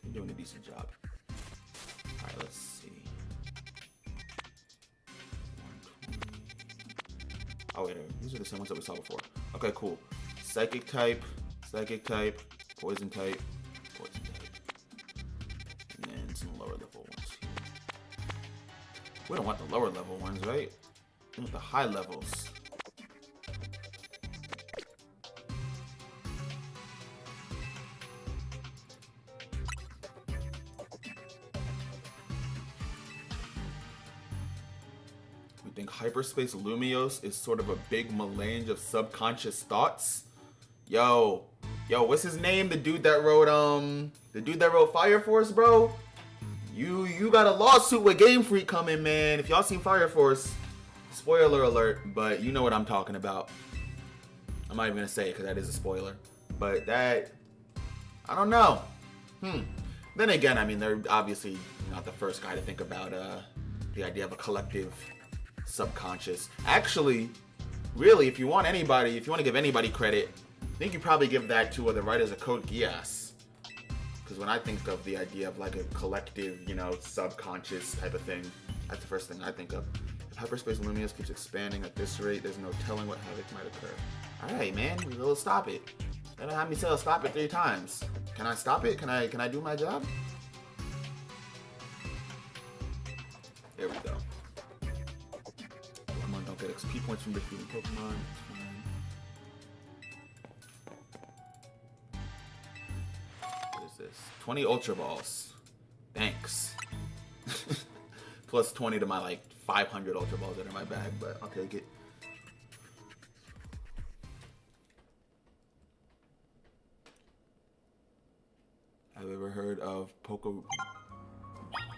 you're doing a decent job. Alright, let's see. 120. Oh wait, these are the same ones that we saw before. Okay, cool. Psychic type, poison type, and then some lower level ones here. We don't want the lower level ones, right? We want the high levels. Think Hyperspace Lumiose is sort of a big melange of subconscious thoughts. Yo, what's his name? The dude that wrote Fire Force, bro. You got a lawsuit with Game Freak coming, man. If y'all seen Fire Force, spoiler alert, but you know what I'm talking about. I'm not even gonna say it because that is a spoiler. But that, I don't know. Then again, I mean, they're obviously not the first guy to think about the idea of a collective subconscious. Actually, really, if you want to give anybody credit, I think you probably give that to the writers of Code Geass. Because when I think of the idea of like a collective, subconscious type of thing, that's the first thing I think of. If Hyperspace Lumiose keeps expanding at this rate, there's no telling what havoc might occur. Alright, man, we'll stop it. They don't have me say I'll stop it 3 times. Can I stop it? Can I do my job? There we go. Don't get XP points from defeating Pokemon. What is this? 20 Ultra Balls. Thanks. Plus 20 to my 500 Ultra Balls that are in my bag, but I'll take it. Have you ever heard of Poke?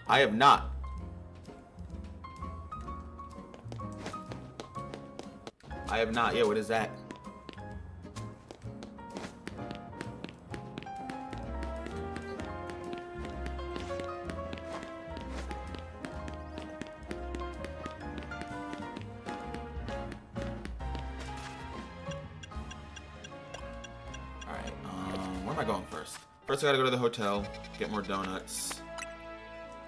I have not. I have not. Yeah, what is that? Alright, where am I going first? First I gotta go to the hotel, get more donuts.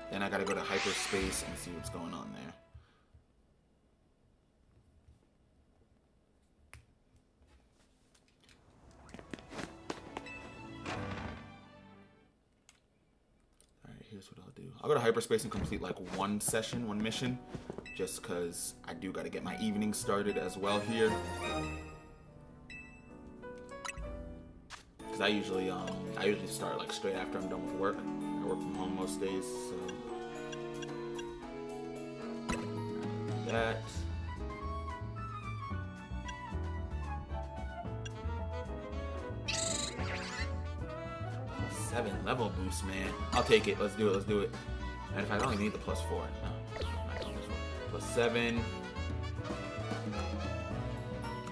Then I gotta go to Hyperspace and see what's going on there. Here's what I'll do. I'll go to Hyperspace and complete one mission, just because I do got to get my evening started as well here. Because I usually start like straight after I'm done with work. I work from home most days, so that. 7 level boost, man. I'll take it. Let's do it. Let's do it. And if I don't even need the +4. No, not on this one. +7.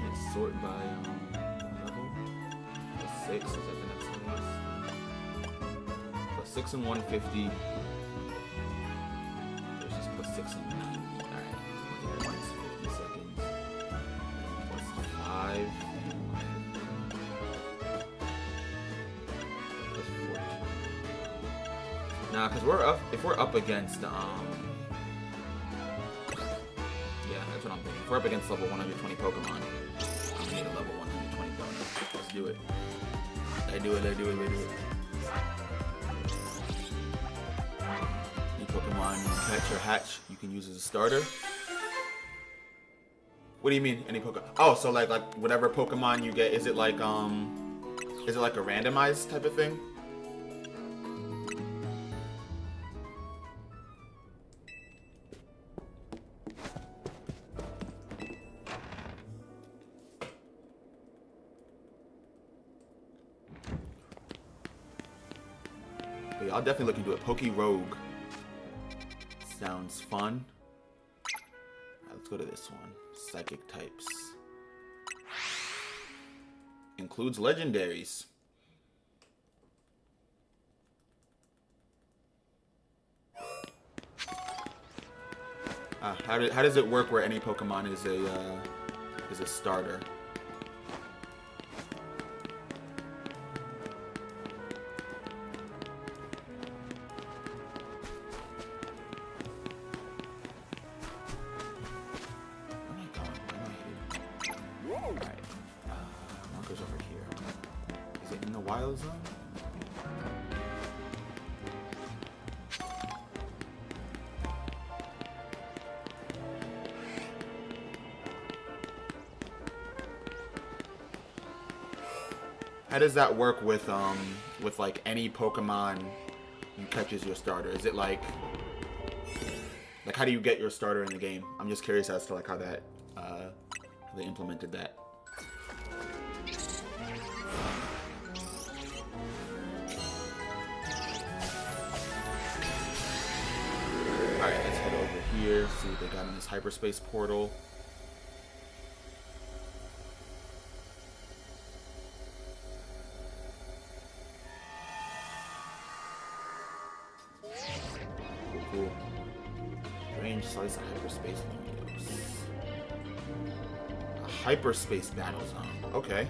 It's sort by level. +6 is that the next place? +6 and 150. Versus +6 and 90. Alright. Once 50 seconds. +5. Nah, because if we're up against, yeah, that's what I'm thinking. If we're up against level 120 Pokemon, I'm gonna need a level 120 bonus. Let's do it. Let's do it. Any Pokemon you catch or hatch, you can use as a starter. What do you mean, any Pokemon? Oh, so like whatever Pokemon you get, is it like a randomized type of thing? I'll definitely look into it. Pokerogue sounds fun. Right, let's go to this one. Psychic types. Includes legendaries. How does it work where any Pokemon is a starter? How does that work with like any Pokemon you catch as your starter? Is it like how do you get your starter in the game? I'm just curious as to like how that how they implemented that. Alright, let's head over here, see what they got in this hyperspace portal. Cool. Range slice of hyperspace Lunios. A hyperspace battle zone. Okay.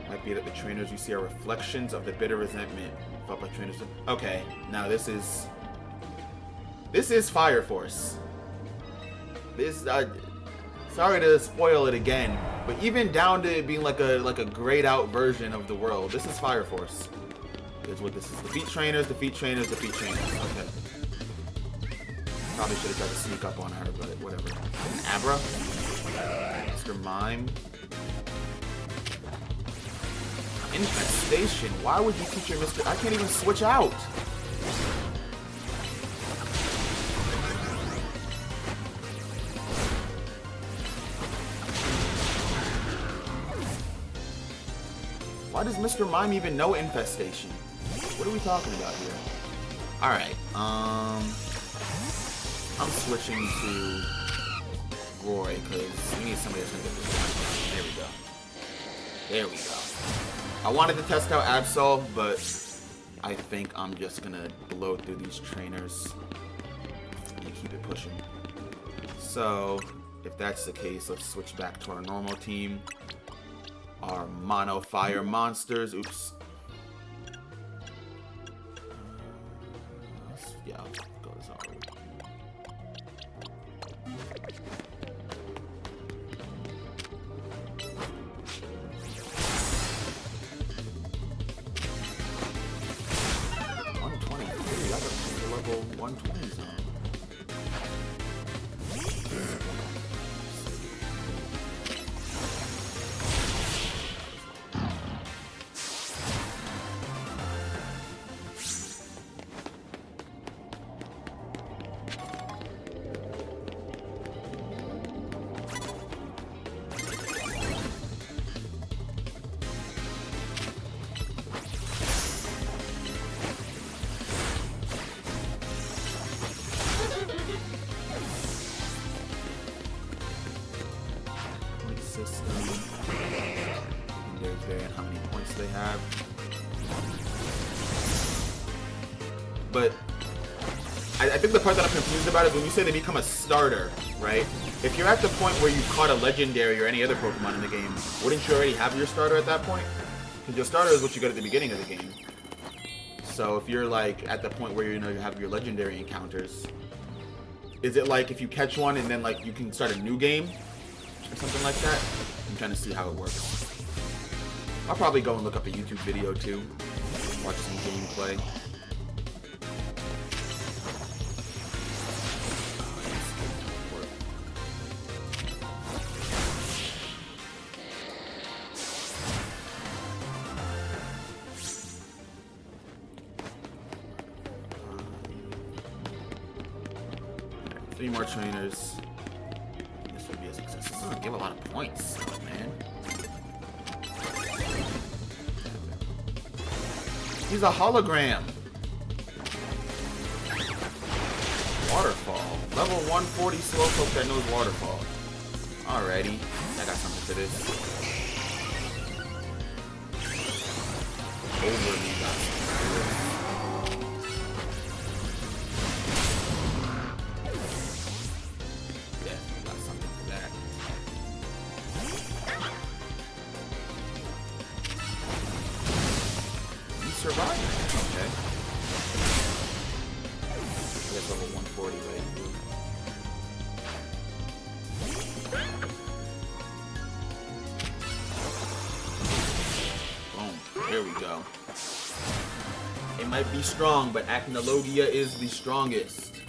Might be that the trainers you see are reflections of the bitter resentment felt by trainers. Okay. Now this is Fire Force. This sorry to spoil it again, but even down to it being like a grayed out version of the world, this is Fire Force. Is what this is. Defeat trainers, defeat trainers, defeat trainers. Okay. Probably should have tried to sneak up on her, but whatever. Abra? Mr. Mime? Infestation? Why would you teach your Mr. I can't even switch out! Why does Mr. Mime even know Infestation? What are we talking about here? Alright, I'm switching to Roy, because we need somebody that's gonna get this one. There we go. There we go. I wanted to test out Absol, but I think I'm just gonna blow through these trainers and keep it pushing. So, if that's the case, let's switch back to our normal team. Our mono fire monsters. Oops. Yeah, I'll go as already. Level 120 zone. but I think the part that I'm confused about is when you say they become a starter, right? If you're at the point where you caught a legendary or any other Pokemon in the game, wouldn't you already have your starter at that point? Because your starter is what you get at the beginning of the game. So if you're like at the point where you have your legendary encounters, is it like if you catch one and then like you can start a new game or something like that? I'm trying to see how it works. I'll probably go and look up a YouTube video too, watch some gameplay. 3 more trainers. This would be a success. This doesn't give a lot of points, man. He's a hologram. Waterfall. Level 140 Slowpoke that knows Waterfall. Alrighty. I got something for this. Overly got something for this. Surviving. Okay. That's level 140, right? Boom. There we go. It might be strong, but Acnologia is the strongest.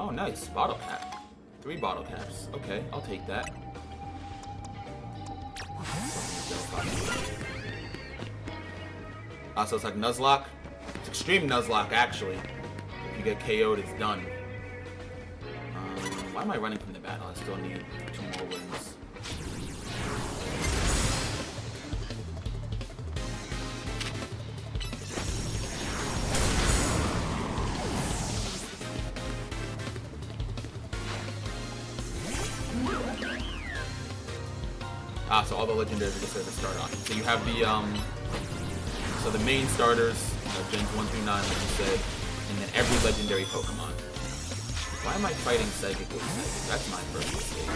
Oh, nice. Bottle cap. 3 bottle caps. Okay, I'll take that. So it's like Nuzlocke. It's Extreme Nuzlocke, actually. If you get KO'd, it's done. Why am I running from the battle? I still need 2 more wins. So all the legendaries are just there to start on. So you have the, so the main starters, gens 1 through 9, like you said, and then every legendary Pokemon. Why am I fighting Psychic with Psychic? That's my first mistake.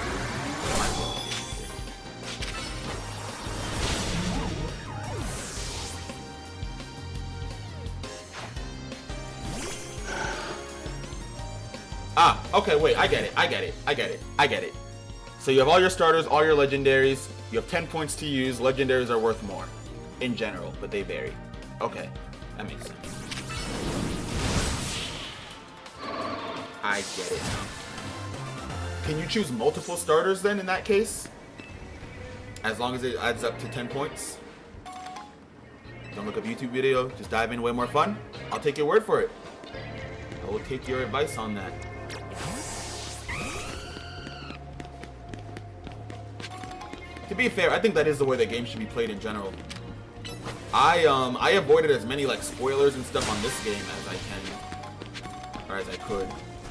Okay, wait, I get it. So you have all your starters, all your legendaries, you have 10 points to use, legendaries are worth more. In general, but they vary. Okay, that makes sense. I get it now. Can you choose multiple starters then in that case? As long as it adds up to 10 points? Don't look up a YouTube video, just dive in, way more fun. I'll take your word for it. I will take your advice on that. To be fair, I think that is the way the game should be played in general. I avoided as many like spoilers and stuff on this game as I can, or as I could.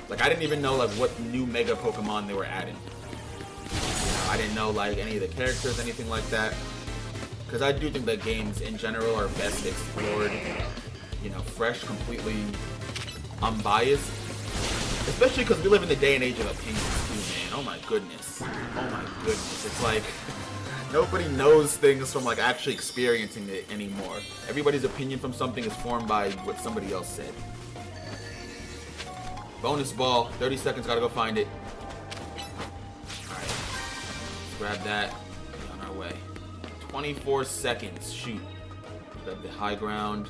Like I didn't even know like what new Mega Pokemon they were adding. I didn't know like any of the characters, anything like that. Because I do think that games in general are best explored, you know, fresh, completely unbiased. Especially because we live in the day and age of opinions too, man. Oh my goodness. Oh my goodness. It's like nobody knows things from like actually experiencing it anymore. Everybody's opinion from something is formed by what somebody else said. Bonus ball, 30 seconds, gotta go find it. Alright, let's grab that, get on our way. 24 seconds, shoot. Grab the high ground.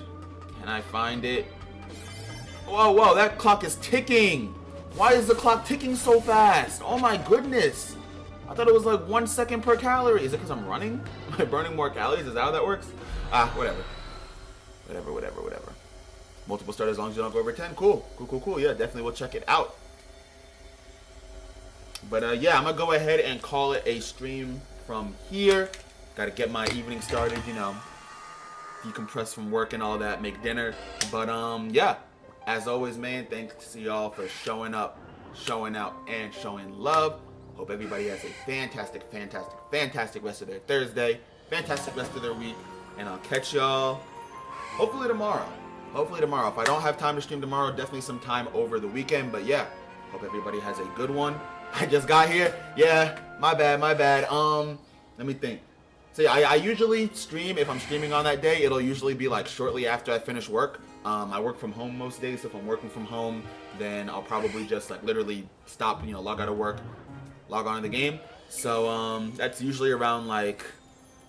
Can I find it? Whoa, that clock is ticking! Why is the clock ticking so fast? Oh my goodness! I thought it was like 1 second per calorie. Is it because I'm running? Am I burning more calories? Is that how that works? Whatever. Whatever. Multiple starters as long as you don't go over 10. Cool. Yeah, definitely we'll check it out. But yeah, I'm going to go ahead and call it a stream from here. Got to get my evening started, you know. Decompress from work and all that, make dinner. But yeah, as always, man, thanks to y'all for showing up, showing out, and showing love. Hope everybody has a fantastic rest of their Thursday. Fantastic rest of their week. And I'll catch y'all hopefully tomorrow. hopefully tomorrow. If I don't have time to stream tomorrow, definitely some time over the weekend. But yeah, hope everybody has a good one. I just got here. Yeah, my bad. Let me think. So yeah, I usually stream, if I'm streaming on that day, it'll usually be like shortly after I finish work. I work from home most days, so if I'm working from home, then I'll probably just like literally stop, log out of work, log on to the game. So that's usually around like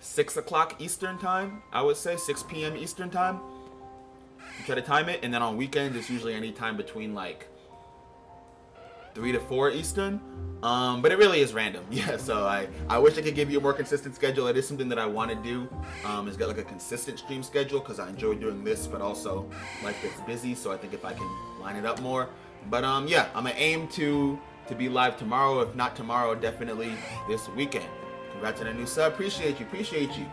6 o'clock Eastern time, I would say, 6 p.m. Eastern time. Try to time it, and then on weekends, it's usually any time between like 3 to 4 Eastern. But it really is random. Yeah, so I wish I could give you a more consistent schedule. It is something that I want to do, is get like a consistent stream schedule, because I enjoy doing this, but also life gets busy, so I think if I can line it up more. But yeah, I'm gonna aim to be live tomorrow. If not tomorrow, definitely this weekend. Congrats on a new sub. Appreciate you.